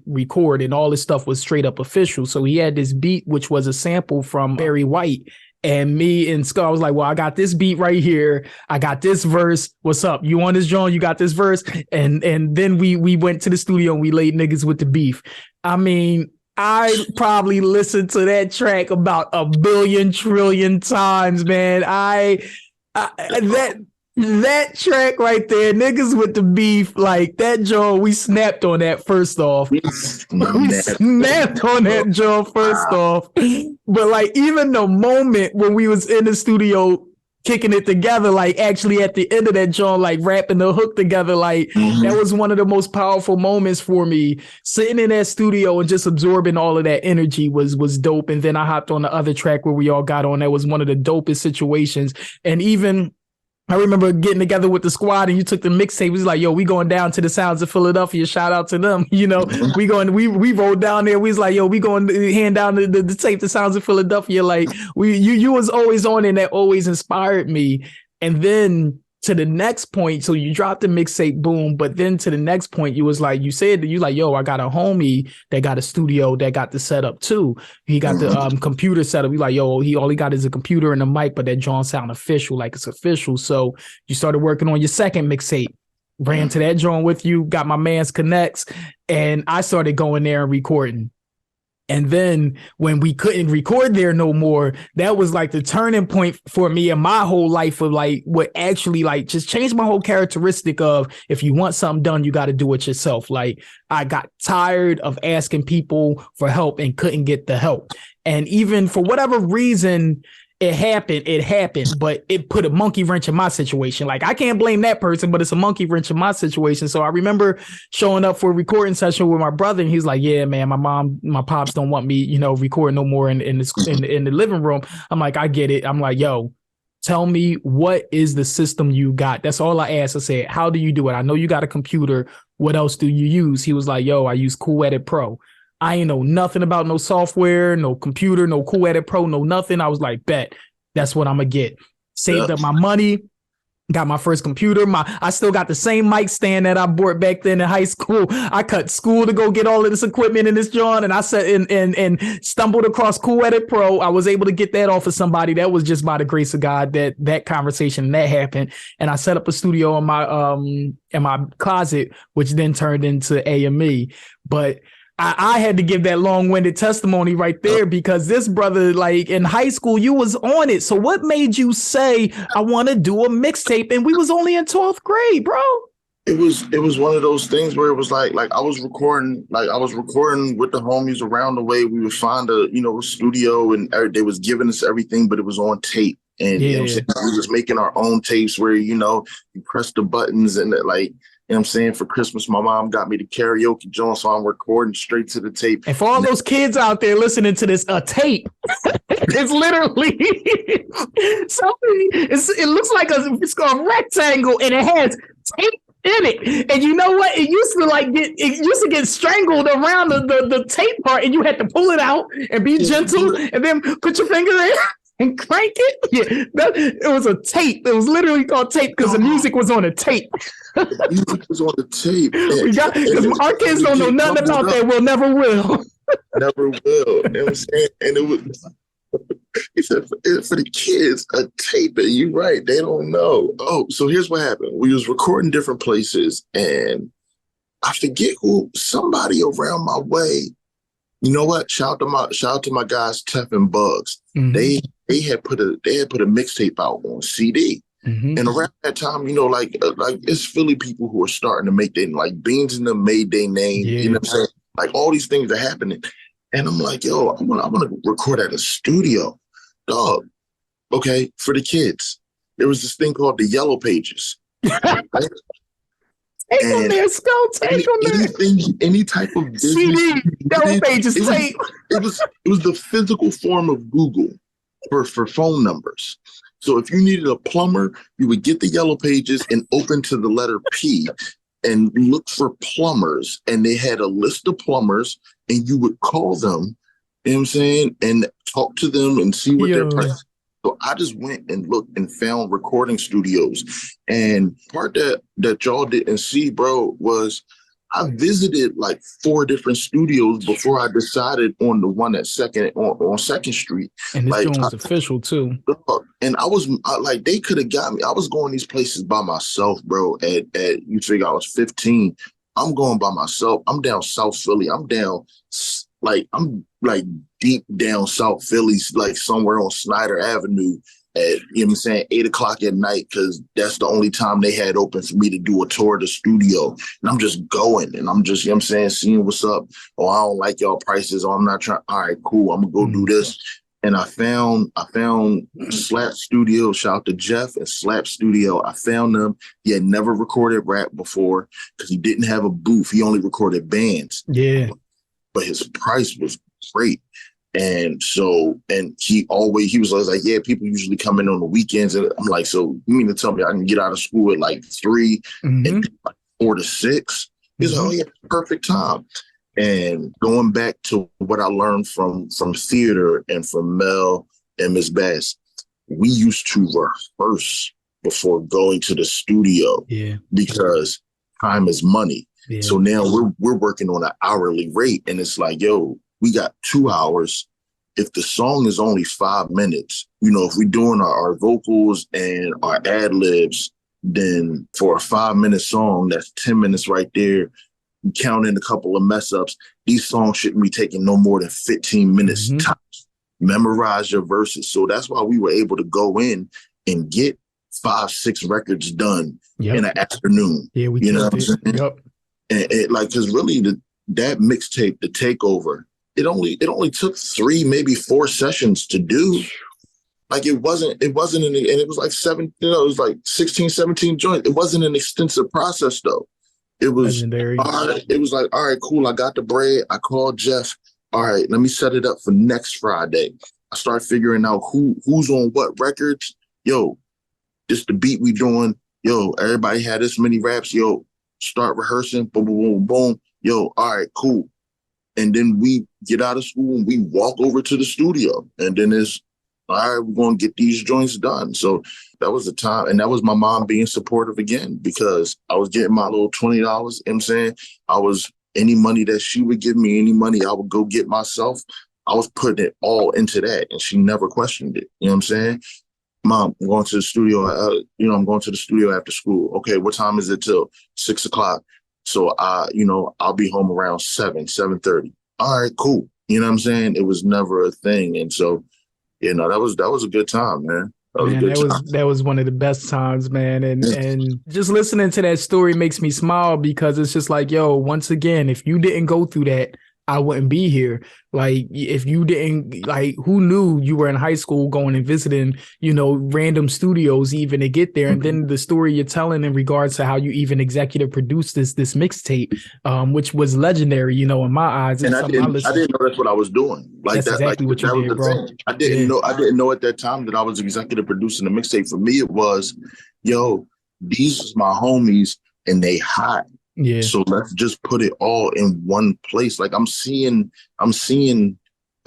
record, and all this stuff was straight up official. So he had this beat, which was a sample from Barry White. And me and Skull was like, well, I got this beat right here. I got this verse. What's up? You on this, John? You got this verse? And then we went to the studio and we laid niggas with the beef. I mean, I probably listened to that track about 1 billion trillion times, man. That track right there, niggas with the beef, like that Joe, we snapped on that first off. We snapped on that Joe first off. But like, even the moment when we was in the studio kicking it together, like actually at the end of that joint, like rapping the hook together, like that was one of the most powerful moments for me. Sitting in that studio and just absorbing all of that energy was dope. And then I hopped on the other track where we all got on. That was one of the dopest situations. And even I remember getting together with the squad, and you took the mixtape. It was like, yo, we going down to the sounds of Philadelphia. Shout out to them. You know, we rolled down there. We was like, yo, we going to hand down the tape, the sounds of Philadelphia. Like you was always on, and that always inspired me. And then to the next point, so you dropped the mixtape, boom. But then to the next point, you was like, you said that you like, yo, I got a homie that got a studio that got the setup too. He got the computer setup. You like, yo, all he got is a computer and a mic, but that John sound official, like it's official. So you started working on your second mixtape, ran to that John with you, got my man's connects, and I started going there and recording. And then when we couldn't record there no more, that was like the turning point for me in my whole life of like what actually like just changed my whole characteristic of, if you want something done, you got to do it yourself. Like I got tired of asking people for help and couldn't get the help. And even for whatever reason, it happened, but it put a monkey wrench in my situation. Like, I can't blame that person, but it's a monkey wrench in my situation. So I remember showing up for a recording session with my brother, and he's like, yeah, man, my pops don't want me, recording no more in the living room. I'm like, I get it. I'm like, yo, tell me, what is the system you got? That's all I asked. I said, how do you do it? I know you got a computer. What else do you use? He was like, yo, I use Cool Edit Pro. I ain't know nothing about no software, no computer, no Cool Edit Pro, no nothing. I was like, bet, that's what I'm gonna get. Saved up my money, got my first computer. I still got the same mic stand that I bought back then in high school. I cut school to go get all of this equipment in this joint, and I said and stumbled across Cool Edit Pro. I was able to get that off of somebody. That was just by the grace of God that conversation that happened. And I set up a studio in my closet, which then turned into AME. But I had to give that long-winded testimony right there, because this brother, like, in high school, you was on it. So what made you say, I want to do a mixtape? And we was only in 12th grade, bro. It was one of those things where it was like I was recording with the homies around the way. We would find a studio, and they was giving us everything, but it was on tape. And we was making our own tapes where, you press the buttons and for Christmas, my mom got me the karaoke joint, so I'm recording straight to the tape. And for all those kids out there listening to this, a tape, it's literally something. It looks like it's a rectangle, and it has tape in it. And you know what? It used to get strangled around the tape part, and you had to pull it out and be gentle, and then put your finger there and crank it. Yeah, it was a tape. It was literally called tape because the music was on a tape. The music was on the tape. Our kids don't know nothing about that. We'll never will. Never will. You know what I'm saying? And it was, he said, for the kids, a tape. And you're right. They don't know. Oh, so here's what happened. We was recording different places, and I forget somebody around my way. You know what? Shout out to my guys, Tef and Bugs. Mm-hmm. They had put a mixtape out on CD. Mm-hmm. And around that time, it's Philly people who are starting to make their, like, Beans in them made their name. Yeah. You know what I'm saying? Like, all these things are happening. And I'm like, yo, I'm gonna record at a studio. Dog. Okay, for the kids. There was this thing called the Yellow Pages. Right? Take on there, Skull. Take on there. Any type of business. CD, Yellow Pages, tape. It was the physical form of Google for phone numbers. So if you needed a plumber, you would get the Yellow Pages and open to the letter P and look for plumbers. And they had a list of plumbers, and you would call them, you know what I'm saying, and talk to them and see what their price. So I just went and looked and found recording studios. And part that y'all didn't see, bro, was I visited like 4 different studios before I decided on the one at on Second Street. And this joint was official too. And they could have got me. I was going these places by myself, bro. At you figure I was 15. I'm going by myself. I'm down South Philly. I'm deep down South Philly, like somewhere on Snyder Avenue at, 8 o'clock at night, because that's the only time they had open for me to do a tour of the studio. And I'm just going, and I'm just, seeing what's up. Oh, I don't like y'all prices. Oh, I'm not trying. All right, cool. I'm gonna go do this. And I found Slap Studio. Shout out to Jeff and Slap Studio. I found them. He had never recorded rap before because he didn't have a booth. He only recorded bands. Yeah. But his price was great. And so, he was always like, yeah, people usually come in on the weekends. And I'm like, so you mean to tell me I can get out of school at like 3 and like 4 to 6? He's like, oh yeah, perfect time. And going back to what I learned from theater and from Mel and Miss Bass, we used to rehearse before going to the studio. Yeah. Because time is money. Yeah. So now we're working on an hourly rate, and it's like, yo, we got 2 hours. If the song is only 5 minutes, if we're doing our vocals and our ad libs, then for a 5-minute song, that's 10 minutes right there. You count in a couple of mess ups. These songs shouldn't be taking no more than 15 minutes tops. Memorize your verses. So that's why we were able to go in and get 5-6 records done in an afternoon. Yeah, we did. What I'm saying? Yep. And because really that mixtape, The Takeover, it only took 3, maybe 4 sessions to do. Like it wasn't and it was like it was like 16, 17 joints. It wasn't an extensive process though. It was Legendary. all right. It was like, all right, cool. I got the bread. I called Jeff. All right, let me set it up for next Friday. I start figuring out who's on what records. Yo, this the beat we doing. Yo, everybody had this many raps. Yo, start rehearsing. Boom, boom, boom, boom. Yo, all right, cool. And then we get out of school and we walk over to the studio. And then it's, all right, we're going to get these joints done. So that was the time. And that was my mom being supportive again, because I was getting my little $20. You know what I'm saying? Any money that she would give me, any money I would go get myself, I was putting it all into that. And she never questioned it. You know what I'm saying? Mom, I'm going to the studio. I'm going to the studio after school. Okay, what time is it till? 6 o'clock. So I'll be home around 7:30. All right, cool. You know what I'm saying? It was never a thing. And so, that was a good time, man. That was one of the best times, man. And just listening to that story makes me smile, because it's just like, yo, once again, if you didn't go through that, I wouldn't be here. Like, if you didn't, like, who knew you were in high school going and visiting, random studios even to get there. And then the story you're telling in regards to how you even executive produced this mixtape, which was legendary, in my eyes. And I didn't know that's what I was doing. Like, that's exactly what you did, bro. Thing. I didn't know at that time that I was executive producing the mixtape. For me, it was, yo, these is my homies and they hot. Yeah. So let's just put it all in one place. Like I'm seeing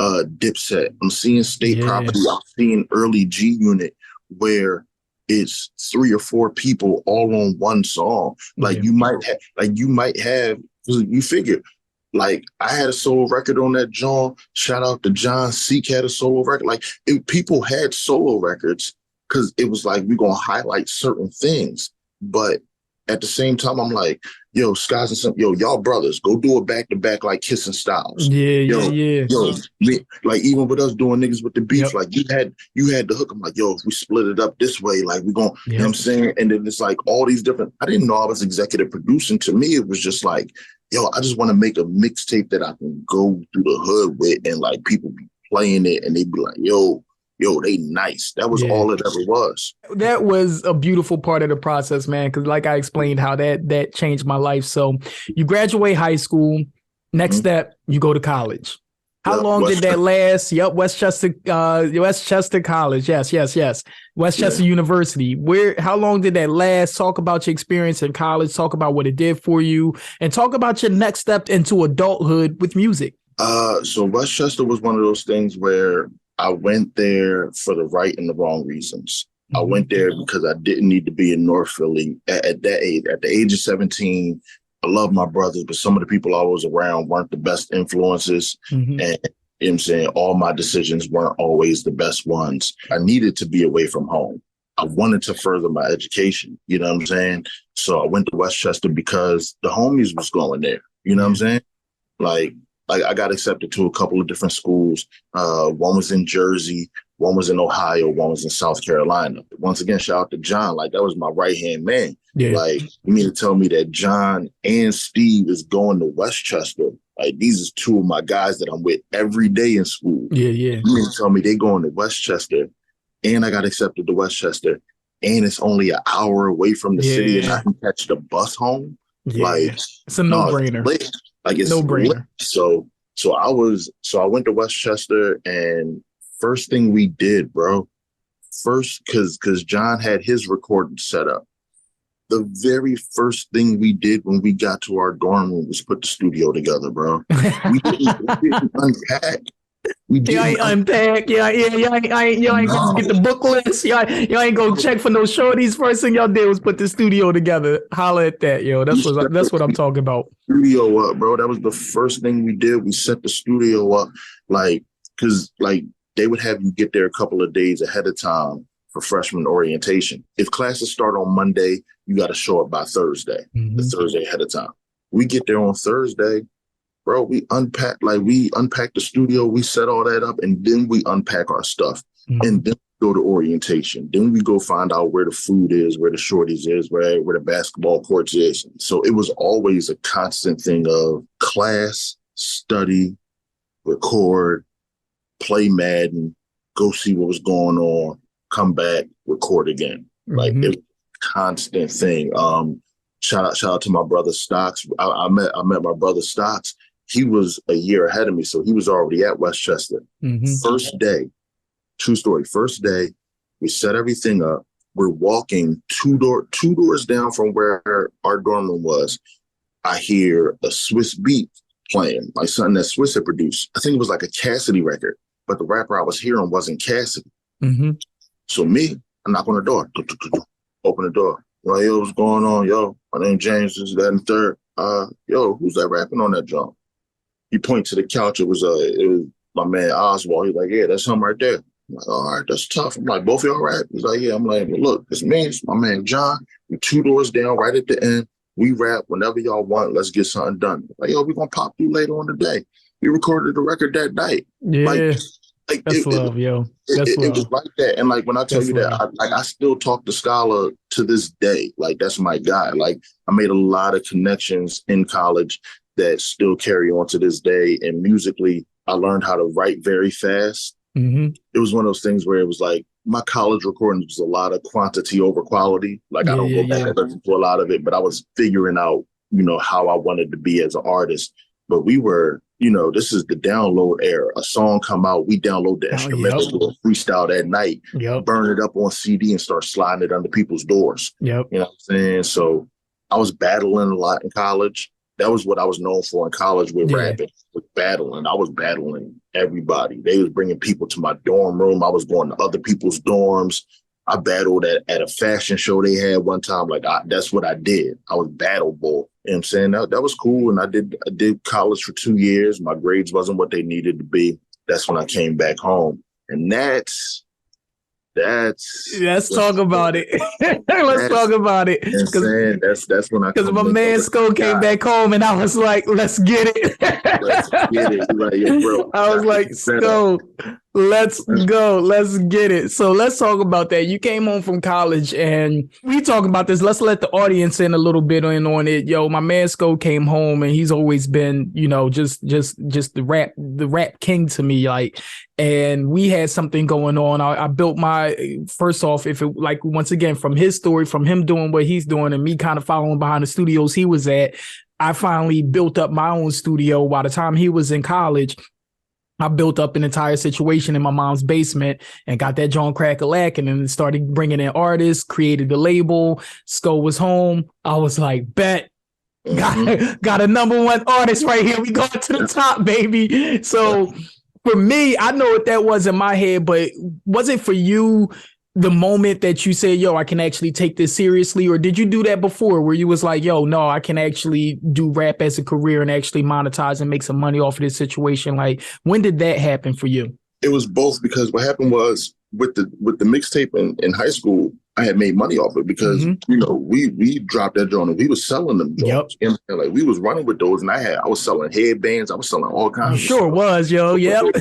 Dipset, I'm seeing State Property, I'm seeing early G Unit, where it's 3 or 4 people all on one song. Like you might have, you figure, like I had a solo record on that John. Shout out to John. Seek had a solo record. Like people had solo records because it was like we're gonna highlight certain things, but at the same time, I'm like, yo, Skies and some, yo, y'all brothers, go do a back-to-back like Kissing Styles. Yo, like even with us doing niggas with the beef, like you had the hook. I'm like, yo, if we split it up this way, like we gonna, you know what I'm saying? And then it's like all these different, I didn't know I was executive producing. To me, it was just like, yo, I just want to make a mixtape that I can go through the hood with and like people be playing it and they be like, yo, they nice. That was all it ever was. That was a beautiful part of the process, man. Because like I explained how that changed my life. So you graduate high school. Next step, you go to college. How long did that last? Westchester College. Yes. Westchester University. How long did that last? Talk about your experience in college. Talk about what it did for you. And talk about your next step into adulthood with music. So Westchester was one of those things where I went there for the right and the wrong reasons. I went there because I didn't need to be in North Philly at that age. At the age of 17, I love my brothers, but some of the people I was around weren't the best influences. And you know what I'm saying, all my decisions weren't always the best ones. I needed to be away from home. I wanted to further my education. You know what I'm saying? So I went to Westchester because the homies was going there. You know what I'm saying? Like I got accepted to a couple of different schools. One was in Jersey, one was in Ohio, one was in South Carolina. Once again, shout out to John. Like that was my right-hand man. Like you mean to tell me that John and Steve is going to Westchester? Like these is 2 of my guys that I'm with every day in school. You mean to tell me they going to Westchester and I got accepted to Westchester and it's only an hour away from the city and I can catch the bus home? Like it's a no-brainer. Like it's no-brainer. So I went to Westchester and first thing we did, bro, because John had his recording set up. The very first thing we did when we got to our dorm room was put the studio together, bro. We didn't unpack. You ain't unpack. You ain't gonna get the book list. You ain't gonna check for no shorties. First thing y'all did was put the studio together. Holla at that, yo. That's what I'm talking about. Studio up, bro. That was the first thing we did. We set the studio up, like, because like they would have you get there a couple of days ahead of time for freshman orientation. If classes start on Monday, you got to show up by Thursday. The Thursday ahead of time. We get there on Thursday. Bro, we unpacked the studio, we set all that up, and then we unpack our stuff. And then we go to orientation. Then we go find out where the food is, where the shorties is, where the basketball courts is. So it was always a constant thing of class, study, record, play Madden, go see what was going on, come back, record again. Like it was a constant thing. Shout out to my brother Stocks. I met my brother Stocks. He was a year ahead of me, so he was already at Westchester. First day, true story. First day, we set everything up. We're walking two doors down from where our dorm room was. I hear a Swiss beat playing, like something that Swiss had produced. I think it was like a Cassidy record, but the rapper I was hearing wasn't Cassidy. So me, I knock on the door, open the door. Like, yo, what's going on? Yo, my name James, this, that, and third. Yo, who's that rapping on that drum? He pointed to the couch. It was my man Oswald. He's like, yeah, that's him right there. I'm like, all right, that's tough. I'm like, both of y'all rap? He's like, yeah. I'm like, well, look, it's me, it's my man John. We two doors down, right at the end. We rap whenever y'all want. Let's get something done. Like, yo, we're gonna pop through later on the day. We recorded the record that night. Yeah, that's love, yo. That's love. It was like that. And like when I tell you that, I still talk to Scholar to this day. Like that's my guy. Like I made a lot of connections in college that still carry on to this day. And musically, I learned how to write very fast. It was one of those things where it was like my college recordings was a lot of quantity over quality. Like I don't go back and listen to a lot of it, but I was figuring out, how I wanted to be as an artist. But we were, this is the download era. A song come out, we download the instrumental, do a freestyle that night, burn it up on CD and start sliding it under people's doors. You know what I'm saying? So I was battling a lot in college. That was what I was known for in college with rapping, with battling. I was battling everybody. They was bringing people to my dorm room. I was going to other people's dorms. I battled at a fashion show they had one time. Like that's what I did. I was battle boy. You know what I'm saying? That was cool. And I did college for 2 years. My grades wasn't what they needed to be. That's when I came back home. And let's talk about it. Let's talk about it. That's when because my man Sko came back home and I was like, let's get it. Let's get it. Like, yeah, bro, I was like, Sko, let's go. Let's get it. So let's talk about that. You came home from college and we talking about this. Let's let the audience in a little bit on it. Yo, my man Sko came home and he's always been, just the rap king to me. Like, and we had something going on. I built first off, once again, from his story, from him doing what he's doing and me kind of following behind the studios he was at, I finally built up my own studio. By the time he was in college, I built up an entire situation in my mom's basement and got that John crack-a-lack and then started bringing in artists, created the label. Sko was home. I was like, bet. Got a number one artist right here. We going to the top, baby. So for me, I know what that was in my head, but was it for you the moment that you said, yo, I can actually take this seriously? Or did you do that before where you was like, yo, no, I can actually do rap as a career and actually monetize and make some money off of this situation? Like, when did that happen for you? It was both, because what happened was with the mixtape in high school, I had made money off it because, we dropped that joint and we was selling them joints. And like we was running with those and I was selling headbands. I was selling all kinds of stuff. Sure was, yo. Yep.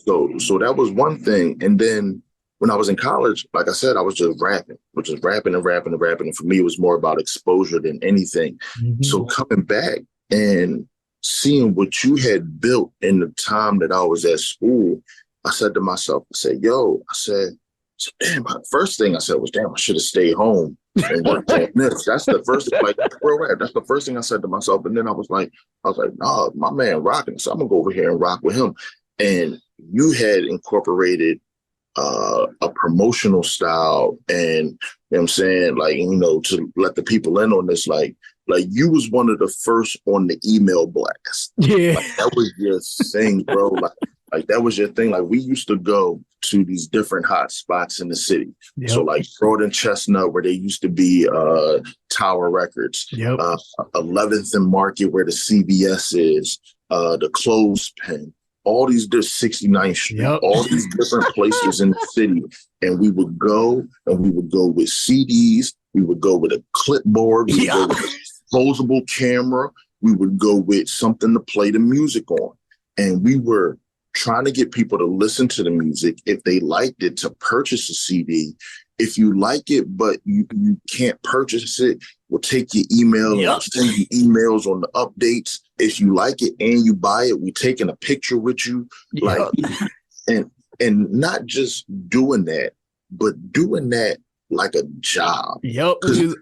So that was one thing. And then when I was in college, like I said, I was just rapping. And for me, it was more about exposure than anything. So coming back and seeing what you had built in the time that I was at school, I said to myself, damn, my first thing I said was, damn, I should have stayed home and worked on this. That's the first thing, that's the first thing I said to myself. And then I was like, nah, my man rocking, so I'm gonna go over here and rock with him. And you had incorporated a promotional style and, you know what I'm saying, like, to let the people in on this, like you was one of the first on the email blast. Yeah. Like, that was your thing, bro. Like that was your thing. Like we used to go to these different hot spots in the city. So like Broad and Chestnut, where they used to be Tower Records, 11th and Market, where the CVS is, the Clothespin, all these 69th Street, all these different places in the city. And we would go with CDs. We would go with a clipboard. We would go with a disposable camera. We would go with something to play the music on. And we were trying to get people to listen to the music. If they liked it, to purchase a CD. If you like it, but you can't purchase it, we'll take your email and I'll send you emails on the updates. If you like it and you buy it, we're taking a picture with you. And and not just doing that, but doing that like a job. Yep,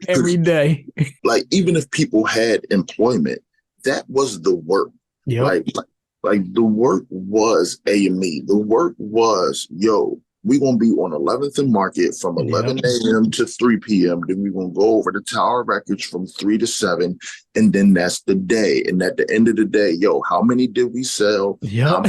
every day. Like, even if people had employment, that was the work. Yep. Like the work was AME. The work was, yo, we're going to be on 11th and Market from 11 a.m. to 3 p.m. Then we're going to go over to Tower Records from 3 to 7. And then that's the day. And at the end of the day, yo, how many did we sell? Yep.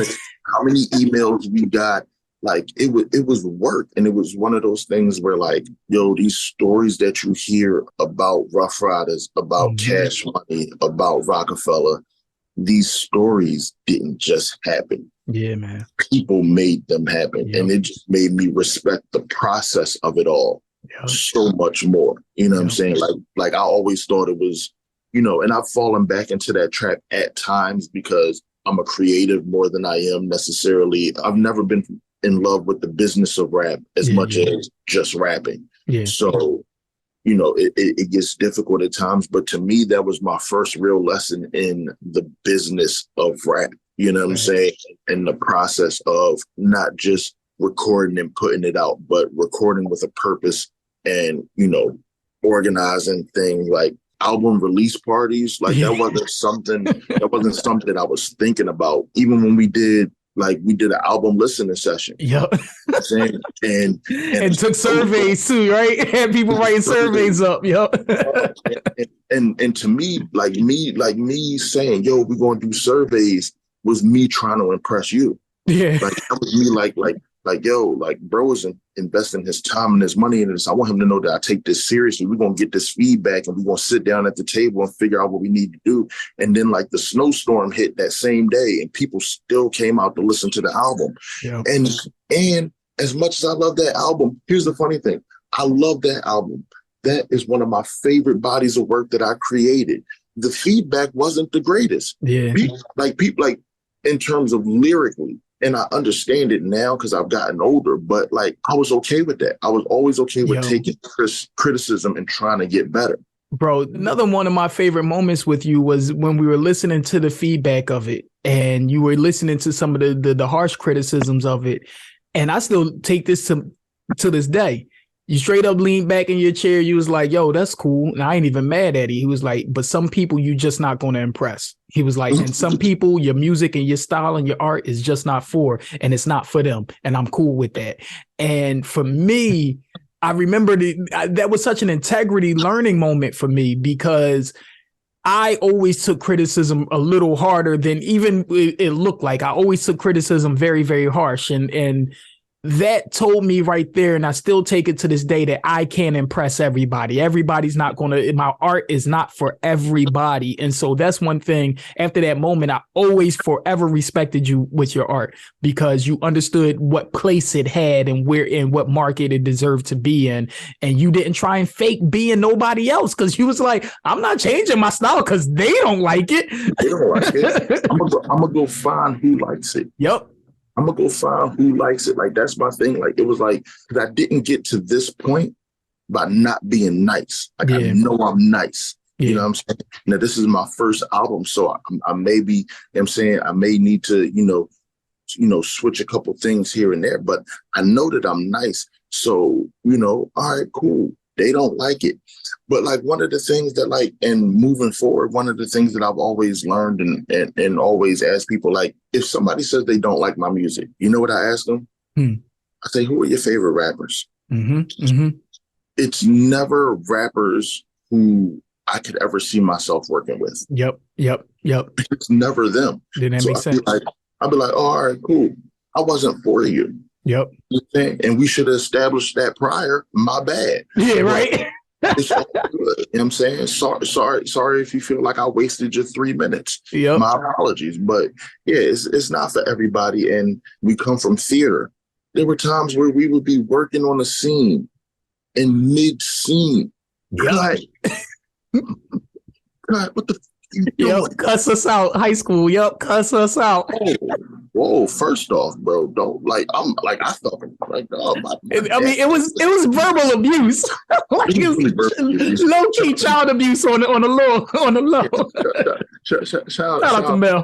How many emails we got? Like, it was work. And it was one of those things where, like, yo, these stories that you hear about Rough Riders, about Cash Money, about Rockefeller, these stories didn't just happen. Yeah, man. People made them happen. Yep. And it just made me respect the process of it all so much more. You know what I'm saying? Like I always thought it was, you know, and I've fallen back into that trap at times because I'm a creative more than I am necessarily. I've never been in love with the business of rap as much as just rapping. Yeah. So, you know, it gets difficult at times. But to me, that was my first real lesson in the business of rap. You know what I'm saying? And the process of not just recording and putting it out, but recording with a purpose and, you know, organizing things like album release parties. Like that wasn't something I was thinking about. Even when we did an album listening session. Yep. And took surveys too, right? Had people writing surveys up. Yep. And to me, like me saying, yo, we're gonna do surveys was me trying to impress you. Yeah. Like that was me yo, like bro is investing his time and his money into this. I want him to know that I take this seriously. We're going to get this feedback and we're going to sit down at the table and figure out what we need to do. And then like the snowstorm hit that same day and people still came out to listen to the album. Yeah. And as much as I love that album, here's the funny thing. I love that album. That is one of my favorite bodies of work that I created. The feedback wasn't the greatest. Yeah. People like in terms of lyrically, and I understand it now because I've gotten older, but like I was okay with that. I was always okay with taking criticism and trying to get better. Bro, another one of my favorite moments with you was when we were listening to the feedback of it and you were listening to some of the harsh criticisms of it. And I still take this to this day. You straight up leaned back in your chair. You was like, yo, that's cool. And I ain't even mad at it. He was like, but some people you just not going to impress. He was like, and some people, your music and your style and your art is just not for, and it's not for them. And I'm cool with that. And for me, I remember that was such an integrity learning moment for me because I always took criticism a little harder than even it looked like. I always took criticism very, very harsh. And that told me right there, and I still take it to this day, that I can't impress everybody. Everybody's not going to, my art is not for everybody. And so that's one thing. After that moment, I always forever respected you with your art because you understood what place it had and where in what market it deserved to be in. And you didn't try and fake being nobody else because you was like, I'm not changing my style because they don't like it. They don't like it. I'm gonna go find who likes it. Yep. I'm going to go find who likes it. Like, that's my thing. Like, it was like, because I didn't get to this point by not being nice. Like, I know I'm nice. Yeah. You know what I'm saying? Now, this is my first album, so I may be, you know what I'm saying, I may need to, you know, switch a couple things here and there, but I know that I'm nice. So, you know, all right, cool. They don't like it. But like one of the things that like, and moving forward, one of the things that I've always learned and always ask people, like, if somebody says they don't like my music, you know what I ask them? I say, who are your favorite rappers? It's never rappers who I could ever see myself working with. Yep. It's never them. Did that make sense? I'd be like, oh, all right, cool. I wasn't for you. Yep. And we should have established that prior. My bad. Yeah, right. It's all good. You know what I'm saying? Sorry if you feel like I wasted your 3 minutes. Yep. My apologies. But yeah, it's not for everybody. And we come from theater. There were times where we would be working on a scene in mid-scene. Yep. God, what the you doing? Yep, cuss us out. High school. Yep, cuss us out. Whoa, first off, bro, don't like I thought like I mean it was verbal abuse. Like it was low key child abuse on the low. Shout out to Mel.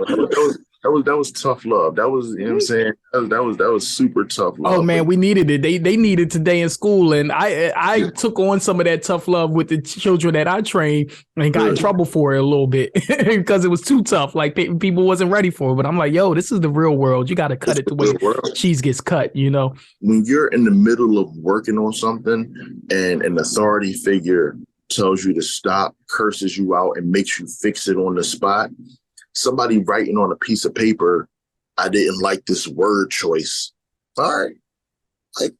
that was tough love. That was, you know what I'm saying? That was super tough love. Oh man, we needed it. They needed today in school, and I took on some of that tough love with the children that I trained, and got in trouble for it a little bit because it was too tough. Like people wasn't ready for it. But I'm like, yo, this is the real world. You got to cut it the way cheese gets cut. You know, when you're in the middle of working on something, and an authority figure tells you to stop, curses you out, and makes you fix it on the spot. Somebody writing on a piece of paper, I didn't like this word choice. All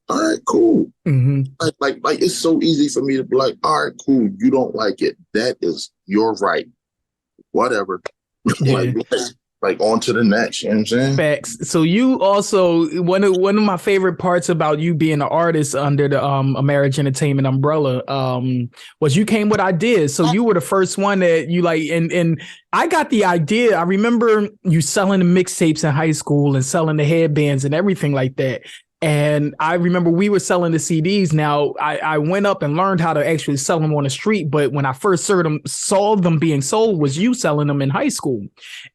right, cool. Mm-hmm. Like it's so easy for me to be like, all right, cool. You don't like it. That is your right. Whatever. Yeah. like on to the next. You know what I'm saying? Facts. So you also one of my favorite parts about you being an artist under the Marriage Entertainment umbrella was you came with ideas. So you were the first one that you like, and I got the idea. I remember you selling the mixtapes in high school and selling the headbands and everything like that. And I remember we were selling the CDs. Now I went up and learned how to actually sell them on the street. But when I first saw them being sold was you selling them in high school.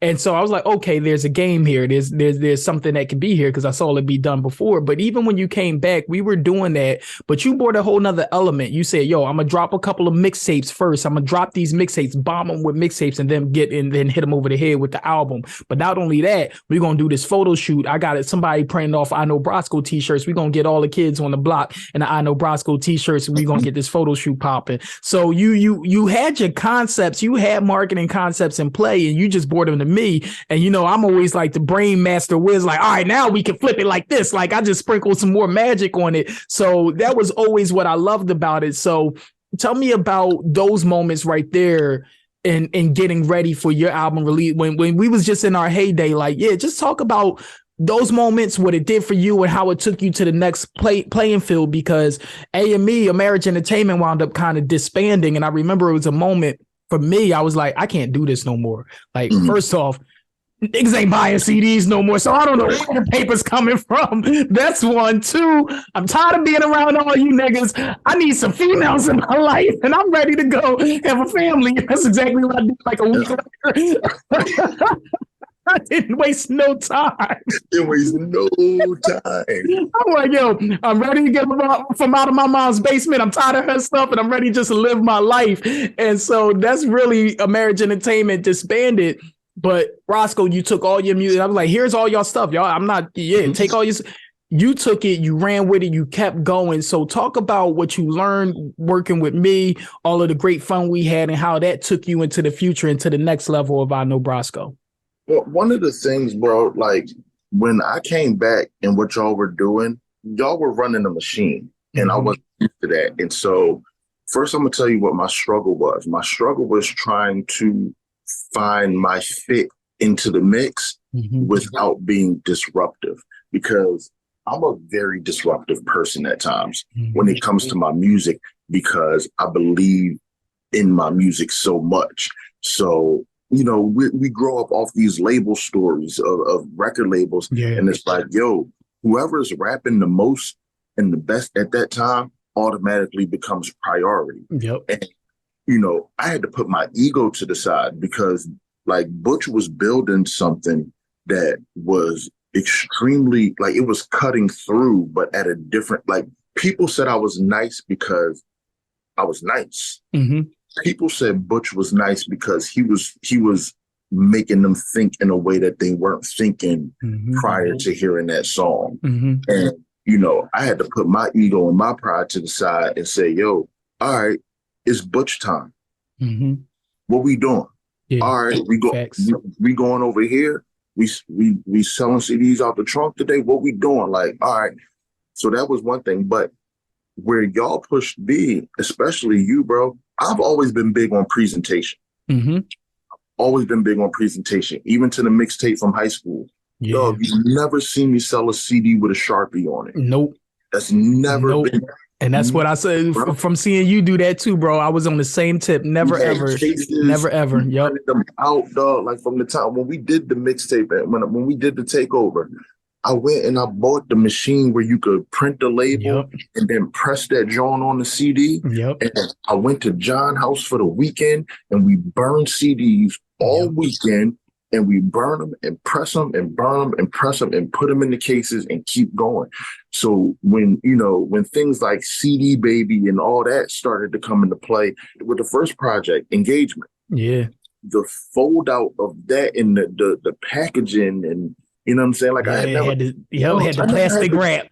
And so I was like, okay, there's a game here. There's something that can be here because I saw it be done before. But even when you came back, we were doing that. But you brought a whole nother element. You said, yo, I'm going to drop a couple of mixtapes first. I'm going to drop these mixtapes, bomb them with mixtapes, and then then hit them over the head with the album. But not only that, we're going to do this photo shoot. I got somebody printing off I Know Brasco t-shirts. We're going to get all the kids on the block in the I Know Brasco t-shirts, and we're going to get this photo shoot popping. So you had your concepts, you had marketing concepts in play, and you just brought them to me. And, you know, I'm always like the brain master whiz, like, all right, now we can flip it like this. Like I just sprinkled some more magic on it. So that was always what I loved about it. So tell me about those moments right there and getting ready for your album release when we was just in our heyday. Like, yeah, just talk about those moments, what it did for you and how it took you to the next playing field, because A&E, Marriage Entertainment, wound up kind of disbanding. And I remember it was a moment for me, I was like, I can't do this no more. Like, first off, niggas ain't buying CDs no more, so I don't know where the paper's coming from. That's one. Two, I'm tired of being around all you niggas. I need some females in my life, and I'm ready to go have a family. That's exactly what I did like a week later. I didn't waste no time. Didn't waste no time. I'm like, yo, I'm ready to get from out of my mom's basement. I'm tired of her stuff, and I'm ready just to live my life. And so that's really a Marriage Entertainment disbanded. But Brosco, you took all your music. I was like, here's all y'all stuff, y'all. Take all your. You took it, you ran with it, you kept going. So talk about what you learned working with me, all of the great fun we had, and how that took you into the future, into the next level of I Know Brasco. Well, one of the things, bro, like when I came back and what y'all were doing, y'all were running a machine, and I wasn't used to that. And so first, I'm going to tell you what my struggle was. My struggle was trying to find my fit into the mix without being disruptive, because I'm a very disruptive person at times when it comes to my music, because I believe in my music so much. So, you know, we grow up off these label stories of record labels. Yeah. And it's like, yo, whoever's rapping the most and the best at that time automatically becomes priority. Yep. And, you know, I had to put my ego to the side, because like Butch was building something that was extremely, like, it was cutting through, but at a different, like, people said I was nice because I was nice. People said Butch was nice because he was making them think in a way that they weren't thinking prior to hearing that song. And, you know, I had to put my ego and my pride to the side and say, yo, all right, it's Butch time. What we doing? Yeah. All right, we going over here. We selling CDs out the trunk today. What we doing? Like, all right. So that was one thing. But where y'all pushed me, especially you, bro, I've always been big on presentation. Always been big on presentation, even to the mixtape from high school. Yeah. Dog, you never seen me sell a CD with a Sharpie on it. Nope. That's never been. And that's what I said from seeing you do that too, bro. I was on the same tip. Never, ever. Yep. Them out, dog. Like from the time when we did the mixtape, when we did the takeover, I went and I bought the machine where you could print the label and then press that joint on the CD. And I went to John's house for the weekend, and we burned CDs all weekend. and we burn them and press them and burn them and press them and put them in the cases and keep going. So when things like CD Baby and all that started to come into play with the first project, Engagement, the fold out of that and the packaging, and you know what I'm saying? Like I had the plastic wrap.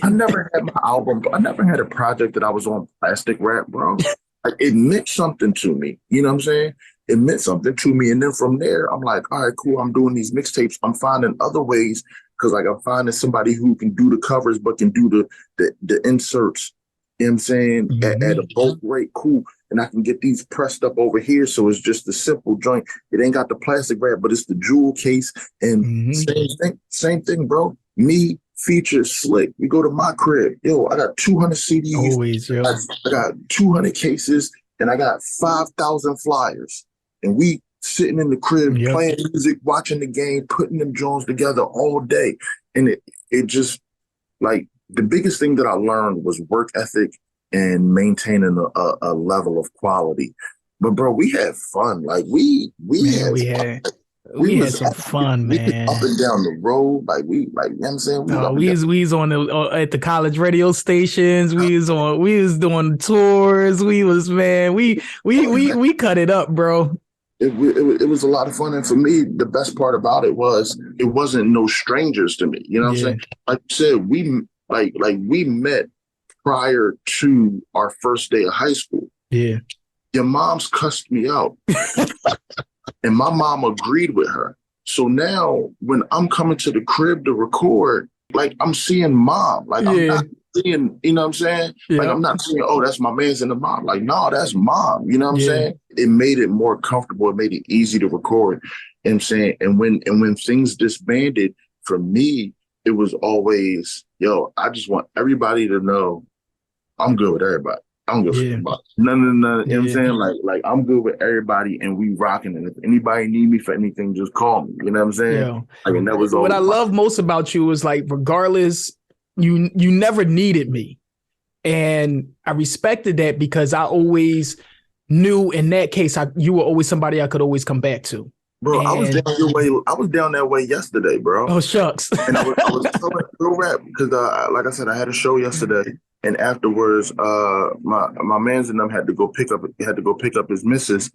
I never had my album. I never had a project that I was on plastic wrap, bro. Like it meant something to me. You know what I'm saying? It meant something to me. And then from there, I'm like, all right, cool. I'm doing these mixtapes. I'm finding other ways because like I'm finding somebody who can do the covers but can do the inserts. You know what I'm saying? At a bulk rate, cool. And I can get these pressed up over here. So it's just a simple joint. It ain't got the plastic wrap, but it's the jewel case. And same thing, bro. Me, Feature, Slick. We go to my crib. Yo, I got 200 CDs. Always, yo. I got 200 cases and I got 5,000 flyers. And we sitting in the crib playing music, watching the game, putting them Jones together all day. And it just, like, the biggest thing that I learned was work ethic and maintaining a level of quality. But bro, we had fun. Like we had some fun, man. Up and down the road, like you know what I'm saying? We was on at the college radio stations. We was doing tours. We cut it up, bro. It was a lot of fun, and for me, the best part about it was it wasn't no strangers to me. You know what I'm saying? Like you said, we met prior to our first day of high school. Yeah, your mom's cussed me out, and my mom agreed with her. So now, when I'm coming to the crib to record, like I'm seeing mom. Like I'm not seeing, you know what I'm saying? Yeah. Like I'm not saying, oh, that's my man's and the mom. Like, no, that's mom. You know what I'm saying? It made it more comfortable. It made it easy to record. You know what I'm saying? And when things disbanded, for me, it was always, yo, I just want everybody to know I'm good with everybody. I'm good with everybody. None. You know what I'm saying? Like I'm good with everybody and we rocking. And if anybody need me for anything, just call me. You know what I'm saying? Yeah. I mean, that was all. What I love most about you is like, regardless, you never needed me. And I respected that because I always knew in that case, you were always somebody I could always come back to. Bro, I was down that way yesterday, bro. Oh, shucks. And I was telling real rap because, like I said, I had a show yesterday, and afterwards, my mans and them had to go pick up his missus,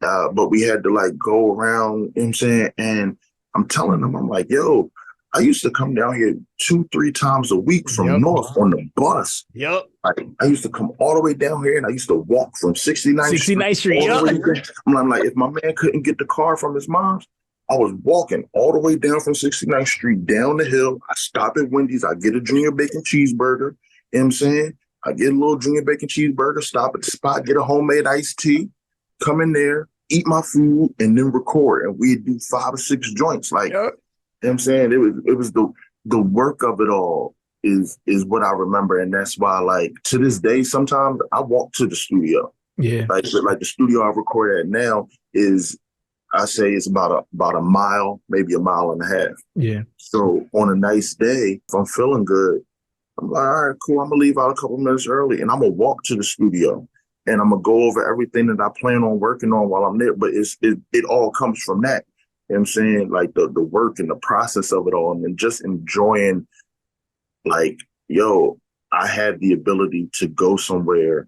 but we had to like go around. You know what I'm saying? And I'm telling them, I'm like, yo, I used to come down here 2-3 times a week from North on the bus. Yep. Like, I used to come all the way down here, and I used to walk from 69th Street. I'm like, if my man couldn't get the car from his mom's, I was walking all the way down from 69th Street down the hill. I stop at Wendy's. I get a junior bacon cheeseburger. You know what I'm saying? I get a little junior bacon cheeseburger, stop at the spot, get a homemade iced tea, come in there, eat my food, and then record. And we'd do 5 or 6 joints. Like, you know what I'm saying? It was the work of it all is what I remember. And that's why, like, to this day, sometimes I walk to the studio. Yeah. Like the studio I record at now is, I say it's about a mile, maybe a mile and a half. Yeah. So on a nice day, if I'm feeling good, I'm like, all right, cool. I'm going to leave out a couple minutes early and I'm going to walk to the studio and I'm going to go over everything that I plan on working on while I'm there. But it all comes from that. You know what I'm saying? Like the work and the process of it all, and then just enjoying, like, yo, I had the ability to go somewhere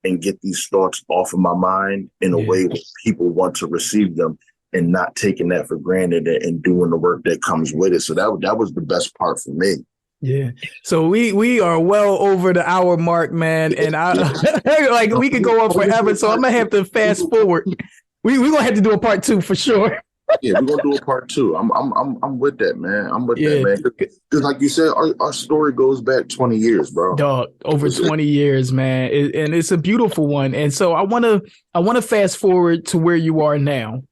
and get these thoughts off of my mind in a way where people want to receive them and not taking that for granted and doing the work that comes with it. So that was the best part for me. Yeah. So we are well over the hour mark, man. And I like we could go on forever. So I'm gonna have to fast forward. We're gonna have to do a part 2 for sure. Yeah, we're gonna do a part 2. I'm with that, man. I'm with that, man. Because like you said, our story goes back 20 years, bro. Dog, over 20 years, man. And it's a beautiful one. And so I wanna fast forward to where you are now.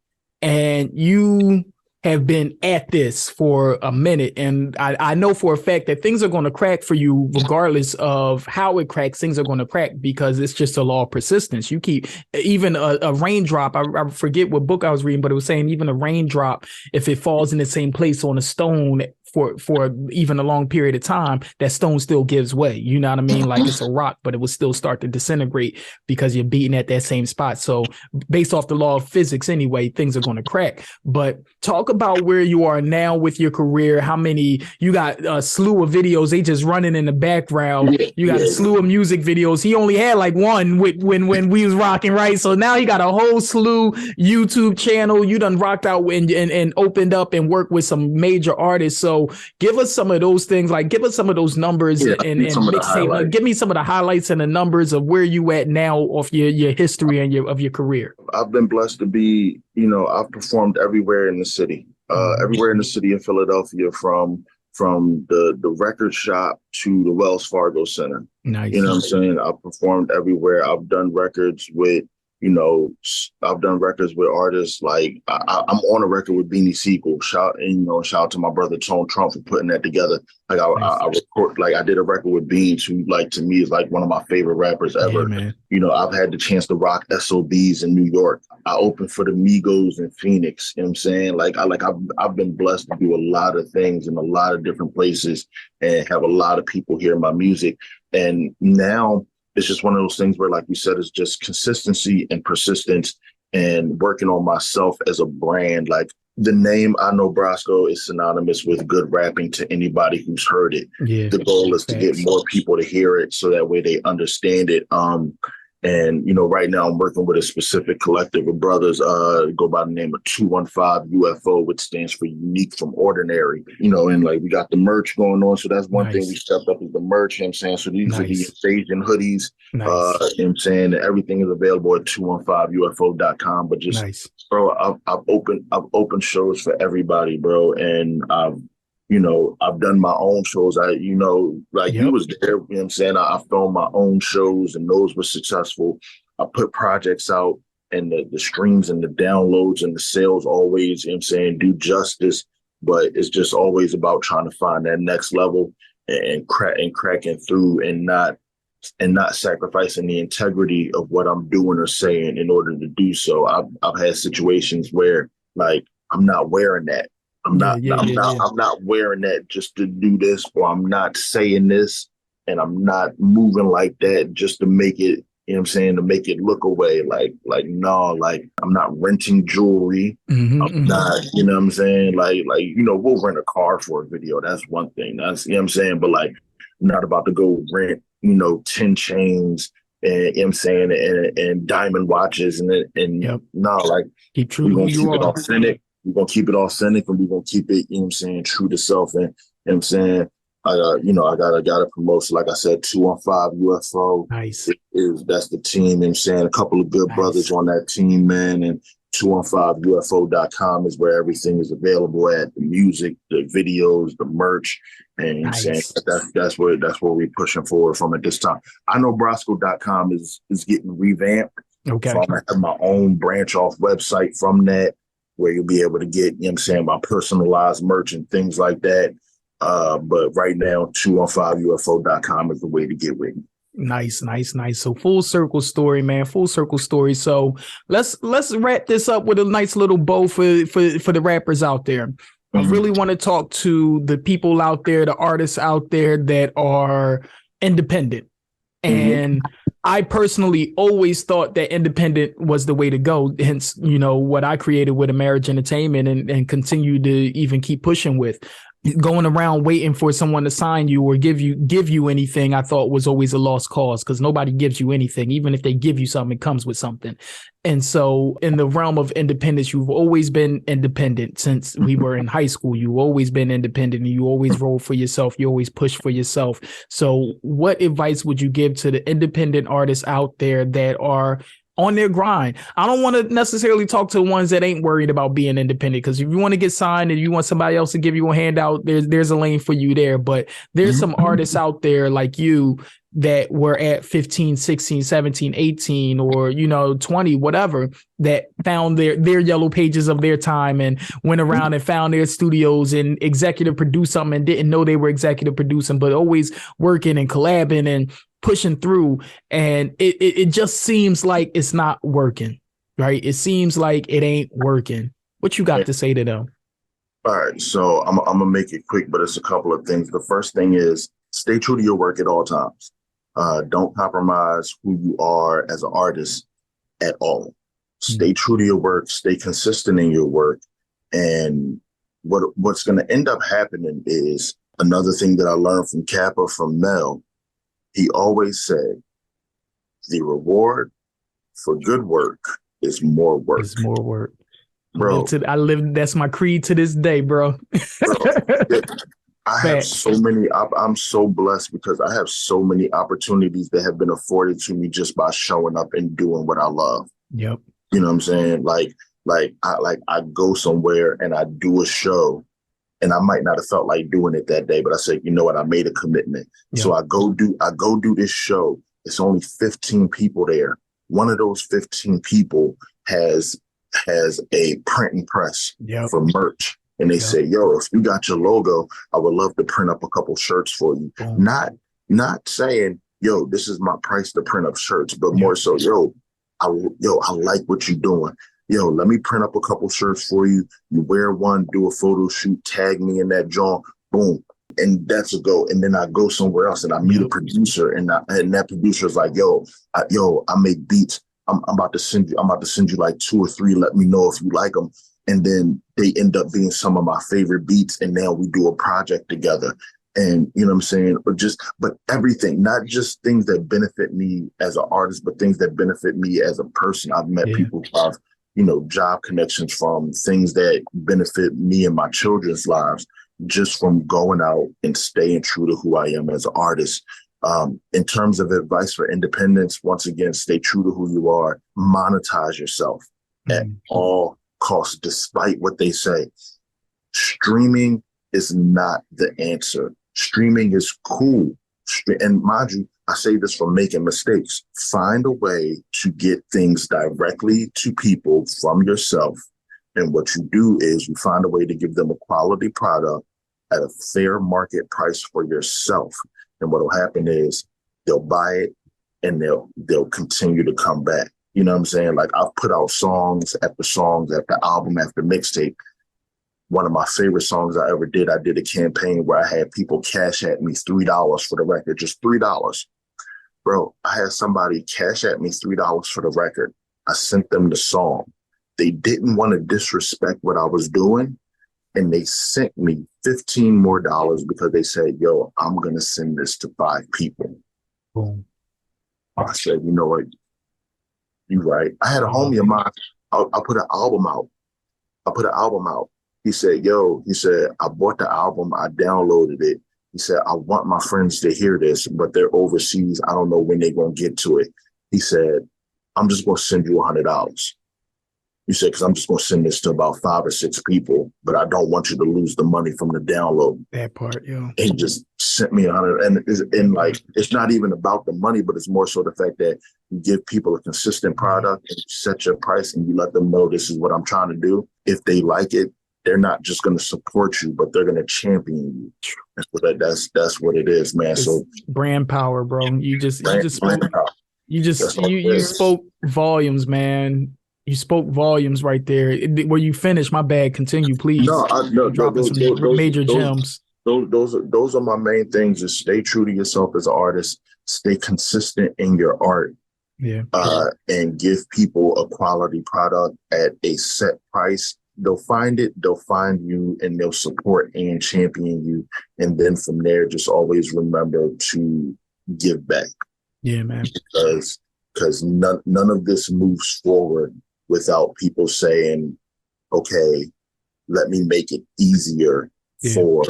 And you have been at this for a minute. And I know for a fact that things are going to crack for you, regardless of how it cracks, things are going to crack because it's just a law of persistence. You keep even a raindrop. I forget what book I was reading, but it was saying even a raindrop, if it falls in the same place on a stone for even a long period of time, that stone still gives way. You know what I mean? Like it's a rock, but it will still start to disintegrate because you're beating at that same spot. So based off the law of physics anyway, things are going to crack. But talk about where you are now with your career. How many, you got a slew of videos, they just running in the background. You got a slew of music videos. He only had like one when we was rocking, right? So now he got a whole slew YouTube channel. You done rocked out and opened up and worked with some major artists. So give us some of those things, like give us some of those numbers and mixtape. Give me some of the highlights and the numbers of where you at now of your history and your career. I've been blessed to be, I've performed everywhere in the city, everywhere in the city of Philadelphia, from the record shop to the Wells Fargo Center. Nice. You know what I'm saying? I've performed everywhere. I've done records with, artists like I'm on a record with Beanie Siegel. Shout out to my brother Tone Trump for putting that together. Like I record, like I did a record with Beans, who like to me is like one of my favorite rappers ever. Yeah, I've had the chance to rock SOBs in New York. I opened for the Migos in Phoenix. You know what I'm saying? Like I've been blessed to do a lot of things in a lot of different places and have a lot of people hear my music. And now it's just one of those things where, like you said, it's just consistency and persistence and working on myself as a brand. Like the name I Know Brasco is synonymous with good rapping to anybody who's heard it. Yeah, the goal is to get more people to hear it so that way they understand it. And, right now I'm working with a specific collective of brothers, go by the name of 215 UFO, which stands for Unique from Ordinary, and like we got the merch going on. So that's one thing we stepped up is the merch, you know what I'm saying? So these are the Invasion hoodies, you know what I'm saying? Everything is available at 215ufo.com, but just, bro, I've opened shows for everybody, bro. And I've done my own shows. You was there, you know what I'm saying? I filmed my own shows and those were successful. I put projects out and the streams and the downloads and the sales always, you know what I'm saying, do justice, but it's just always about trying to find that next level and cracking through and not sacrificing the integrity of what I'm doing or saying in order to do so. I've had situations where like I'm not wearing that. I'm not wearing that just to do this, or I'm not saying this and I'm not moving like that just to make it, you know what I'm saying, to make it look away. No, I'm not renting jewelry. I'm not, you know what I'm saying? We'll rent a car for a video. That's one thing. That's, you know what I'm saying? But I'm not about to go rent, 10 chains and, you know what I'm saying, and diamond watches keep true. We're gonna keep it authentic. We're going to keep it authentic and we're going to keep it, you know what I'm saying, true to self. And, you know what I'm saying, I got to promote. So like I said, 215 UFO. Nice. That's the team, you know what I'm saying? A couple of good brothers on that team, man. And 215ufo.com is where everything is available at, the music, the videos, the merch. And you know what I'm saying, that's where we're pushing forward from at this time. I know Brosco.com is getting revamped. Okay. So I'm going to have my own branch off website from that, where you'll be able to get, you know what I'm saying, my personalized merch and things like that. But right now, 215ufo.com is the way to get with me. Nice. So full circle story, man. Full circle story. So let's wrap this up with a nice little bow for the rappers out there. I really want to talk to the people out there, the artists out there that are independent. And I personally always thought that independent was the way to go. Hence, what I created with A Marriage Entertainment and continue to even keep pushing with. Going around waiting for someone to sign you or give you anything, I thought was always a lost cause, because nobody gives you anything. Even if they give you something, it comes with something. And so in the realm of independence, you've always been independent since we were in high school. You've always been independent and you always roll for yourself. You always push for yourself. So what advice would you give to the independent artists out there that are on their grind? I don't want to necessarily talk to the ones that ain't worried about being independent, because if you want to get signed and you want somebody else to give you a handout, there's a lane for you there. But there's some artists out there like you that were at 15, 16, 17, 18, or, 20, whatever, that found their yellow pages of their time and went around and found their studios and executive produced something and didn't know they were executive producing, but always working and collabing and pushing through. And it just seems like it's not working, right? It seems like it ain't working. What you got to say to them? All right, so I'm gonna make it quick, but it's a couple of things. The first thing is stay true to your work at all times. Don't compromise who you are as an artist at all. Stay true to your work, stay consistent in your work. And what's going to end up happening is another thing that I learned from Kappa, from Mel. He always said, the reward for good work is more work. It's more work. Bro. I live, that's my creed to this day, bro. I have so many, I'm so blessed because I have so many opportunities that have been afforded to me just by showing up and doing what I love. Yep. You know what I'm saying? I go somewhere and I do a show and I might not have felt like doing it that day, but I said, you know what? I made a commitment. Yep. So I go do this show. It's only 15 people there. One of those 15 people has a printing press for merch. And they say, yo, if you got your logo, I would love to print up a couple shirts for you. Boom. Not saying, yo, this is my price to print up shirts, but more so, I like what you're doing. Yo, let me print up a couple shirts for you. You wear one, do a photo shoot, tag me in that joint, boom. And that's a go. And then I go somewhere else and I meet a producer and that producer is like, I make beats. I'm about to send you like 2 or 3. Let me know if you like them. And then they end up being some of my favorite beats. And now we do a project together. And you know what I'm saying? But everything, not just things that benefit me as an artist, but things that benefit me as a person. I've met people who have, job connections from, things that benefit me and my children's lives, just from going out and staying true to who I am as an artist. In terms of advice for independence, once again, stay true to who you are, monetize yourself at all costs, despite what they say. Streaming is not the answer. Streaming is cool. And mind you, I say this from making mistakes. Find a way to get things directly to people from yourself. And what you do is you find a way to give them a quality product at a fair market price for yourself. And what will happen is they'll buy it and they'll continue to come back. You know what I'm saying? Like, I've put out songs after album after mixtape. One of my favorite songs I ever did, I did a campaign where I had people cash at me $3 for the record, just $3. Bro, I had somebody cash at me $3 for the record. I sent them the song. They didn't want to disrespect what I was doing. And they sent me $15 more because they said, yo, I'm going to send this to 5 people. Boom. I said, you know what? You right. I had a homie of mine. I put an album out. He said, I bought the album. I downloaded it. He said, I want my friends to hear this, but they're overseas. I don't know when they're going to get to it. He said, I'm just going to send you $100. He said, because I'm just going to send this to about 5 or 6 people, but I don't want you to lose the money from the download. That part, yeah. He just sent me $100. And like, it's not even about the money, but it's more so the fact that you give people a consistent product and you set your price and you let them know this is what I'm trying to do. If they like it, they're not just going to support you, but they're going to champion you. That's what it is, man. It's so brand power, bro. You spoke volumes, man. You spoke volumes right there. Where you finished, my bad. Continue, please. Dropping some major gems. Those are my main things. Is stay true to yourself as an artist. Stay consistent in your art. Yeah. And give people a quality product at a set price. They'll find it, they'll find you, and they'll support and champion you. And then from there, just always remember to give back. Yeah, man. Because none of this moves forward without people saying, okay, let me make it easier for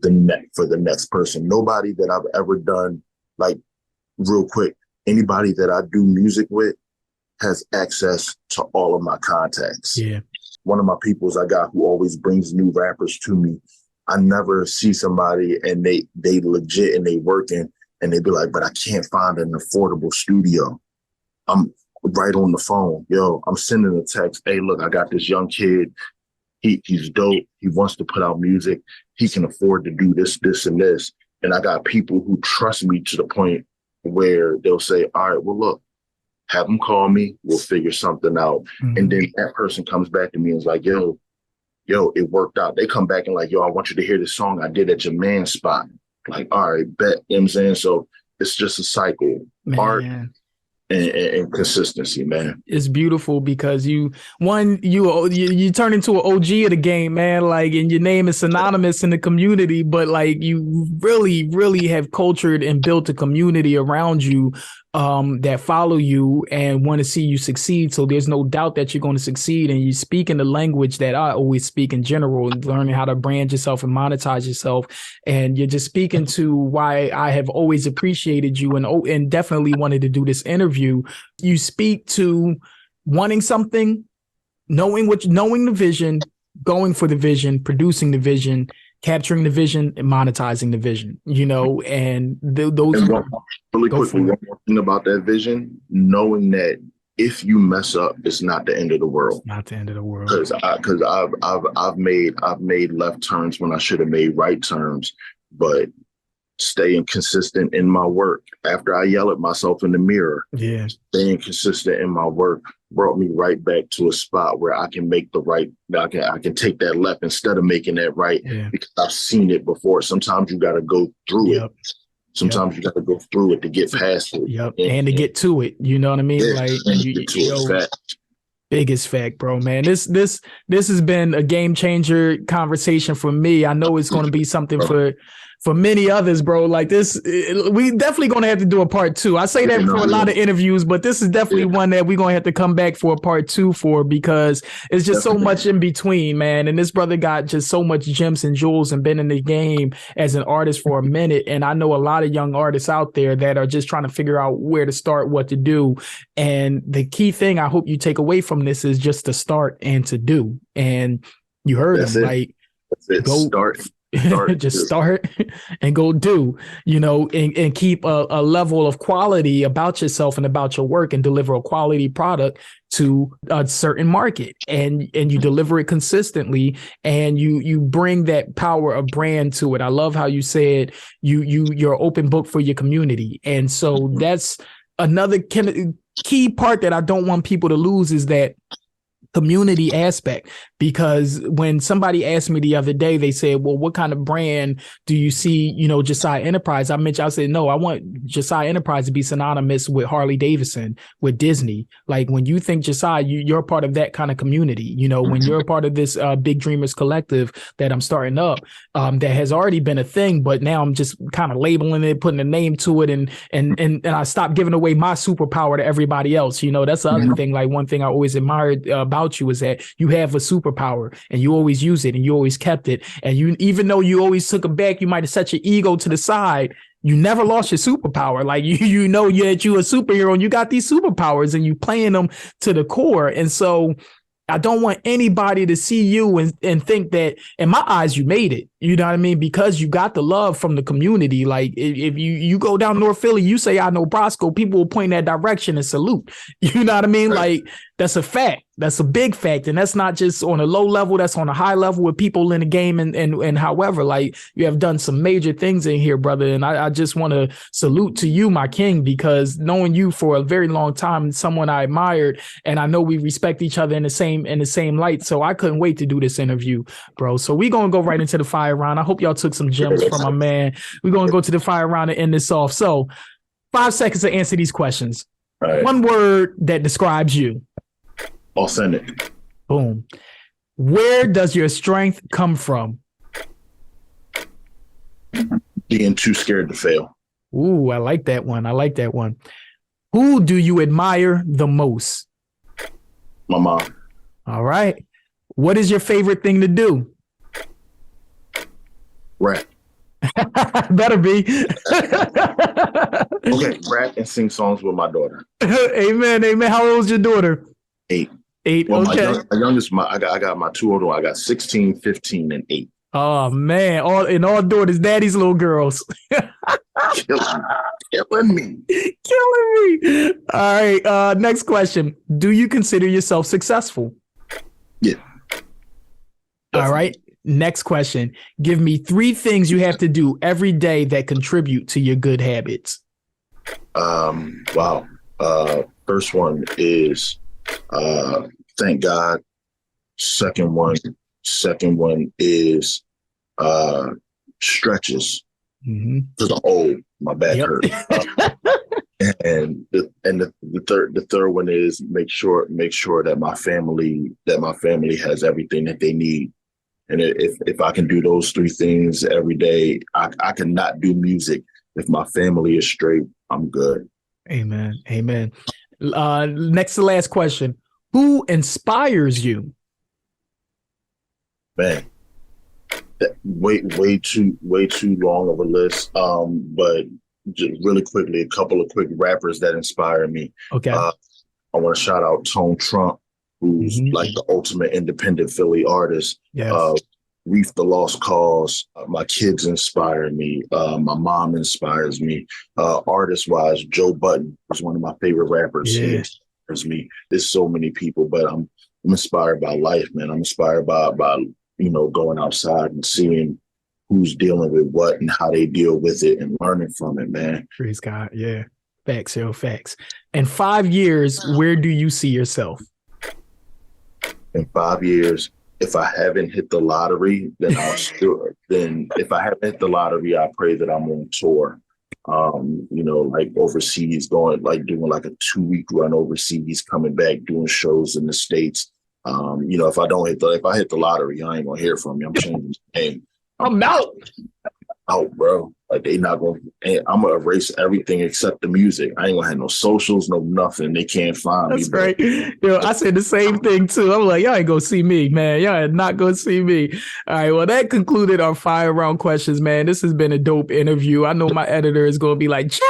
the next person. Nobody that I've ever done, like, real quick, anybody that I do music with has access to all of my contacts. Yeah. One of my peoples I got who always brings new rappers to me. I never see somebody and they legit and they working and they be like, but I can't find an affordable studio. I'm right on the phone. Yo, I'm sending a text. Hey, look, I got this young kid. He's dope. He wants to put out music. He can afford to do this, this, and this. And I got people who trust me to the point where they'll say, all right, well, look, have them call me. We'll figure something out. Mm-hmm. And then that person comes back to me and is like, yo, yo, it worked out. They come back and like, yo, I want you to hear this song I did at your man's spot. Like, all right, bet. You know what I'm saying? So it's just a cycle. Man. Art and consistency, man. It's beautiful because you turn into an OG of the game, man. Like, and your name is synonymous in the community, but like you really, really have cultured and built a community around you that follow you and want to see you succeed. So there's no doubt that you're going to succeed. And you speak in the language that I always speak in general, and learning how to brand yourself and monetize yourself. And you're just speaking to why I have always appreciated you and definitely wanted to do this interview. You speak to wanting something, knowing the vision, going for the vision, producing the vision, capturing the vision, and monetizing the vision, and those and really quickly, one more thing about that vision, knowing that if you mess up, it's not the end of the world. Not the end of the world. Because I've made left turns when I should have made right turns, but staying consistent in my work after I yell at myself in the mirror. Yeah. Staying consistent in my work brought me right back to a spot where I can make the right, I can take that left instead of making that right, because I've seen it before. Sometimes you got to go through it. Sometimes you got to go through it to get past it. And to get to it. You know what I mean? Yeah, biggest fact, bro, man. This has been a game changer conversation for me. I know it's going to be something for many others, bro. Like this, we definitely going to have to do a part 2. I say that for a lot of interviews, but this is definitely one that we're going to have to come back for a part 2 for, because it's just so much in between, man. And this brother got just so much gems and jewels and been in the game as an artist for a minute. And I know a lot of young artists out there that are just trying to figure out where to start, what to do. And the key thing I hope you take away from this is just to start and to do. And you heard him, like, go start. Just start and go do, and keep a level of quality about yourself and about your work, and deliver a quality product to a certain market, and you deliver it consistently, and you bring that power of brand to it. I love how you said you're an open book for your community. And so that's another key part that I don't want people to lose, is that community aspect. Because when somebody asked me the other day, they said, well, what kind of brand do you see, Josiah Enterprise? I said, no, I want Josiah Enterprise to be synonymous with Harley Davidson, with Disney. Like, when you think Josiah, you're part of that kind of community, when you're a part of this Big Dreamers collective that I'm starting up, that has already been a thing, but now I'm just kind of labeling it, putting a name to it. And I stopped giving away my superpower to everybody else. That's the other thing. Like, one thing I always admired about you is that you have a superpower, and you always use it, and you always kept it. And you, even though you always took it back, you might have set your ego to the side, you never lost your superpower. Like, you know that you're a superhero and you got these superpowers, and you playing them to the core. And so I don't want anybody to see you and think that, in my eyes, you made it. You know what I mean? Because you got the love from the community. Like, if you go down North Philly, you say, I know Brosco, people will point in that direction and salute. You know what I mean? Like, that's a fact. That's a big fact. And that's not just on a low level. That's on a high level with people in the game. And however, like, you have done some major things in here, brother. And I just want to salute to you, my king, because knowing you for a very long time, someone I admired, and I know we respect each other in the same light. So I couldn't wait to do this interview, bro. So we're going to go right into the fire round. I hope y'all took some gems from my man. We're going to go to the fire round and end this off. So 5 seconds to answer these questions. Right. One word that describes you. Authentic. Boom. Where does your strength come from? Being too scared to fail. Ooh, I like that one. Who do you admire the most? My mom. All right. What is your favorite thing to do? Rap. Better be. Okay, rap and sing songs with my daughter. Amen. How old is your daughter? 8. Well, okay. My youngest, I got my 2 older ones. I got 16, 15, and 8. Oh man, all daughters, daddy's little girls. Killing me. All right. Next question. Do you consider yourself successful? Yeah. Definitely. All right. Next question. Give me 3 things you have to do every day that contribute to your good habits. Wow. First one is thank God. Second one Second one is stretches because I'm old. My back hurts. And the third one is make sure that my family has everything that they need. And if I can do those three things every day, I cannot do music. If my family is straight, I'm good. Amen. Next to last question. Who inspires you? Man, way too long of a list. But just really quickly, a couple of quick rappers that inspire me. Okay. I want to shout out Tone Trump, who's like the ultimate independent Philly artist. Yes. Reef the Lost Cause. My kids inspire me. My mom inspires me. Artist-wise, Joe Budden is one of my favorite rappers. Yeah. He inspires me. There's so many people, but I'm inspired by life, man. I'm inspired by going outside and seeing who's dealing with what and how they deal with it and learning from it, man. Praise God. Yeah. Facts, yo, facts. In 5 years, where do you see yourself? In 5 years, if I haven't hit the lottery, then if I haven't hit the lottery, I pray that I'm on tour. Like overseas, doing like a 2-week run overseas, coming back, doing shows in the States. If I hit the lottery, I ain't gonna hear from you. I'm changing the name. I'm out, bro. Like I'm gonna erase everything except the music. I ain't gonna have no socials, no nothing. They can't find me. That's right. I said the same thing too. I'm like, y'all ain't gonna see me, man. Y'all are not gonna see me. All right. Well, that concluded our fire round questions, man. This has been a dope interview. I know my editor is gonna be like, Jaret,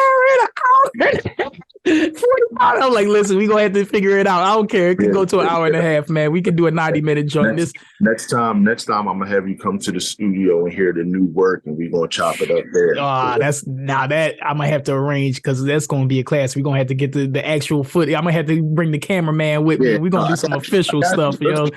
45. I'm like, listen, we gonna have to figure it out. I don't care. It could go to an hour and a half, man. We could do a 90-minute joint. Next time, I'm gonna have you come to the studio and hear the new work, and we gonna chop it up there. That I'm gonna have to arrange because that's gonna be a class. We're gonna have to get the actual footage. I'm gonna have to bring the cameraman with me. We're gonna do some official stuff, yo.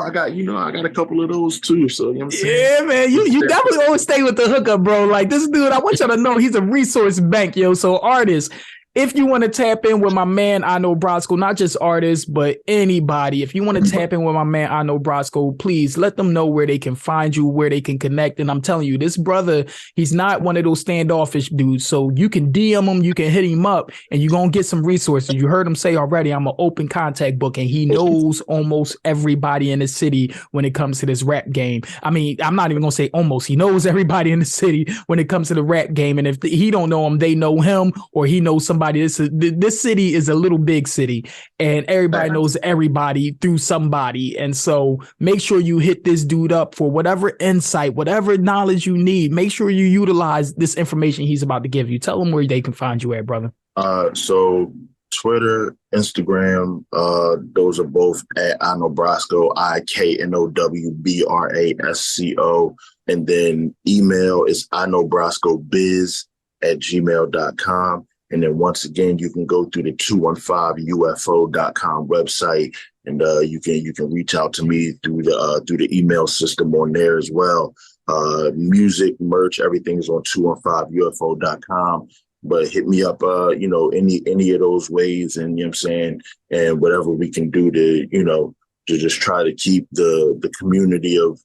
I got a couple of those too. So you know what I'm saying? Yeah, man. You definitely always stay with the hookup, bro. Like this dude, I want y'all to know he's a resource bank, yo. So artists, if you want to tap in with my man, I Know Brasco, not just artists, but anybody. If you want to tap in with my man, I Know Brasco, please let them know where they can find you, where they can connect. And I'm telling you, this brother, he's not one of those standoffish dudes. So you can DM him, you can hit him up, and you're going to get some resources. You heard him say already, I'm an open contact book, and he knows almost everybody in the city when it comes to this rap game. I mean, I'm not even going to say almost. He knows everybody in the city when it comes to the rap game. And if he don't know him, they know him, or he knows somebody. This city is a little big city, and everybody knows everybody through somebody. And so make sure you hit this dude up for whatever insight, whatever knowledge you need. Make sure you utilize this information he's about to give you. Tell them where they can find you at, brother. So Twitter, Instagram, those are both at I Know Brasco, IKNOWBRASCO. And then email is iknowbrascobiz@gmail.com. And then once again, you can go through the 215ufo.com website, and you can reach out to me through the email system on there as well. Music, merch, everything's on 215ufo.com. But hit me up, any of those ways, and you know what I'm saying, and whatever we can do to just try to keep the community of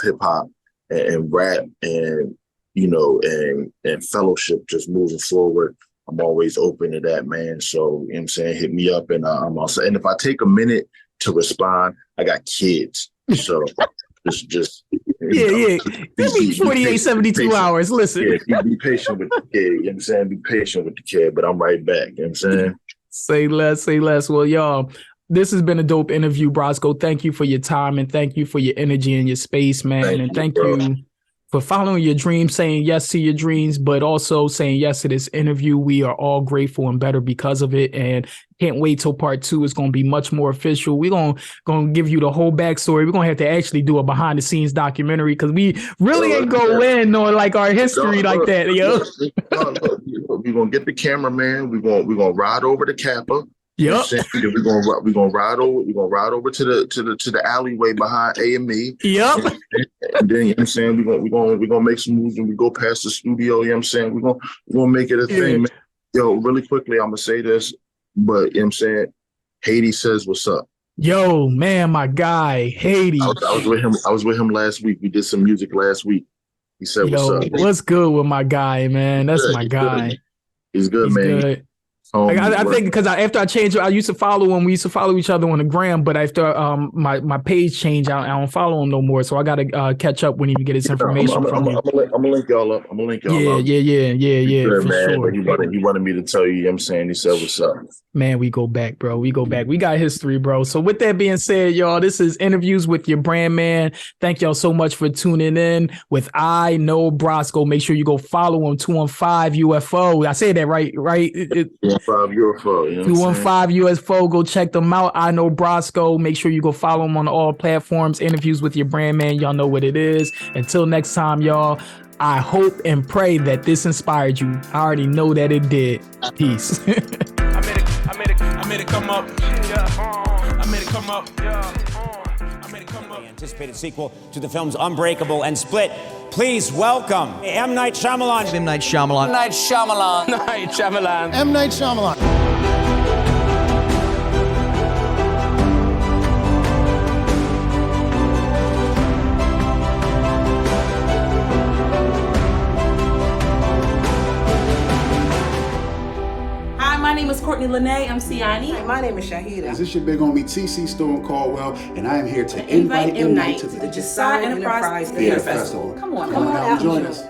hip hop and rap and and fellowship just moving forward. I'm always open to that, man. So, you know what I'm saying, hit me up, and I'm also, and if I take a minute to respond, I got kids. So just Give me 48, 72 hours. Listen. Yeah, be patient with the kid. You know what I'm saying? Be patient with the kid, but I'm right back. You know what I'm saying? Say less. Well, y'all, this has been a dope interview, Brosco. Thank you for your time, and thank you for your energy and your space, man. Thank you for following your dreams, saying yes to your dreams, but also saying yes to this interview. We are all grateful and better because of it, and can't wait till part 2 is going to be much more official. We're going to give you the whole backstory. We're going to have to actually do a behind the scenes documentary because we really ain't go in on like our history like that, yo. We're going to get the cameraman. We're going to ride over to Kappa. Yep. We're gonna ride over to the alleyway behind AME. Yep. And then, you know what I'm saying, we're gonna make some moves, and we go past the studio. You know what I'm saying, we're gonna make it a thing, man. Yo, really quickly, I'm gonna say this, but you know what I'm saying, Haiti says what's up. Yo, man, my guy, Haiti. I was with him. I was with him last week. We did some music last week. He said, Yo, "What's up?" what's good with my guy, man? That's my He's guy. Good. He's good, He's man. good. I think because after I changed, I used to follow him. We used to follow each other on the gram, but after my page changed, I don't follow him no more. So I got to catch up when he get his information from you. I'm gonna link y'all up. I'm gonna link y'all up. Yeah, Good, for man. sure. But he wanted me to tell you. You know what I'm saying? He said, "What's up?" Man, we go back, bro. We go back. We got history, bro. So with that being said, y'all, this is Interviews with Your Brand Man. Thank y'all so much for tuning in with I Know Brasco. Make sure you go follow him, 215 UFO. I said that right? 215 UFO. You know 215 UFO. Go check them out. I Know Brasco. Make sure you go follow him on all platforms. Interviews with Your Brand Man. Y'all know what it is. Until next time, y'all, I hope and pray that this inspired you. I already know that it did. Peace. I made it come up. I made it come up. I made it come up. The anticipated sequel to the films Unbreakable and Split. Please welcome M. Night Shyamalan. M. Night Shyamalan. Night Shyamalan. Night Shyamalan. M. Night Shyamalan. My name is Courtney Lene. I'm Siani. Hi, my name is Shahida. This is your big homie TC Stone Caldwell, and I am here to invite M. Night to the Destined Enterprise Theater Festival. Come on out and join us.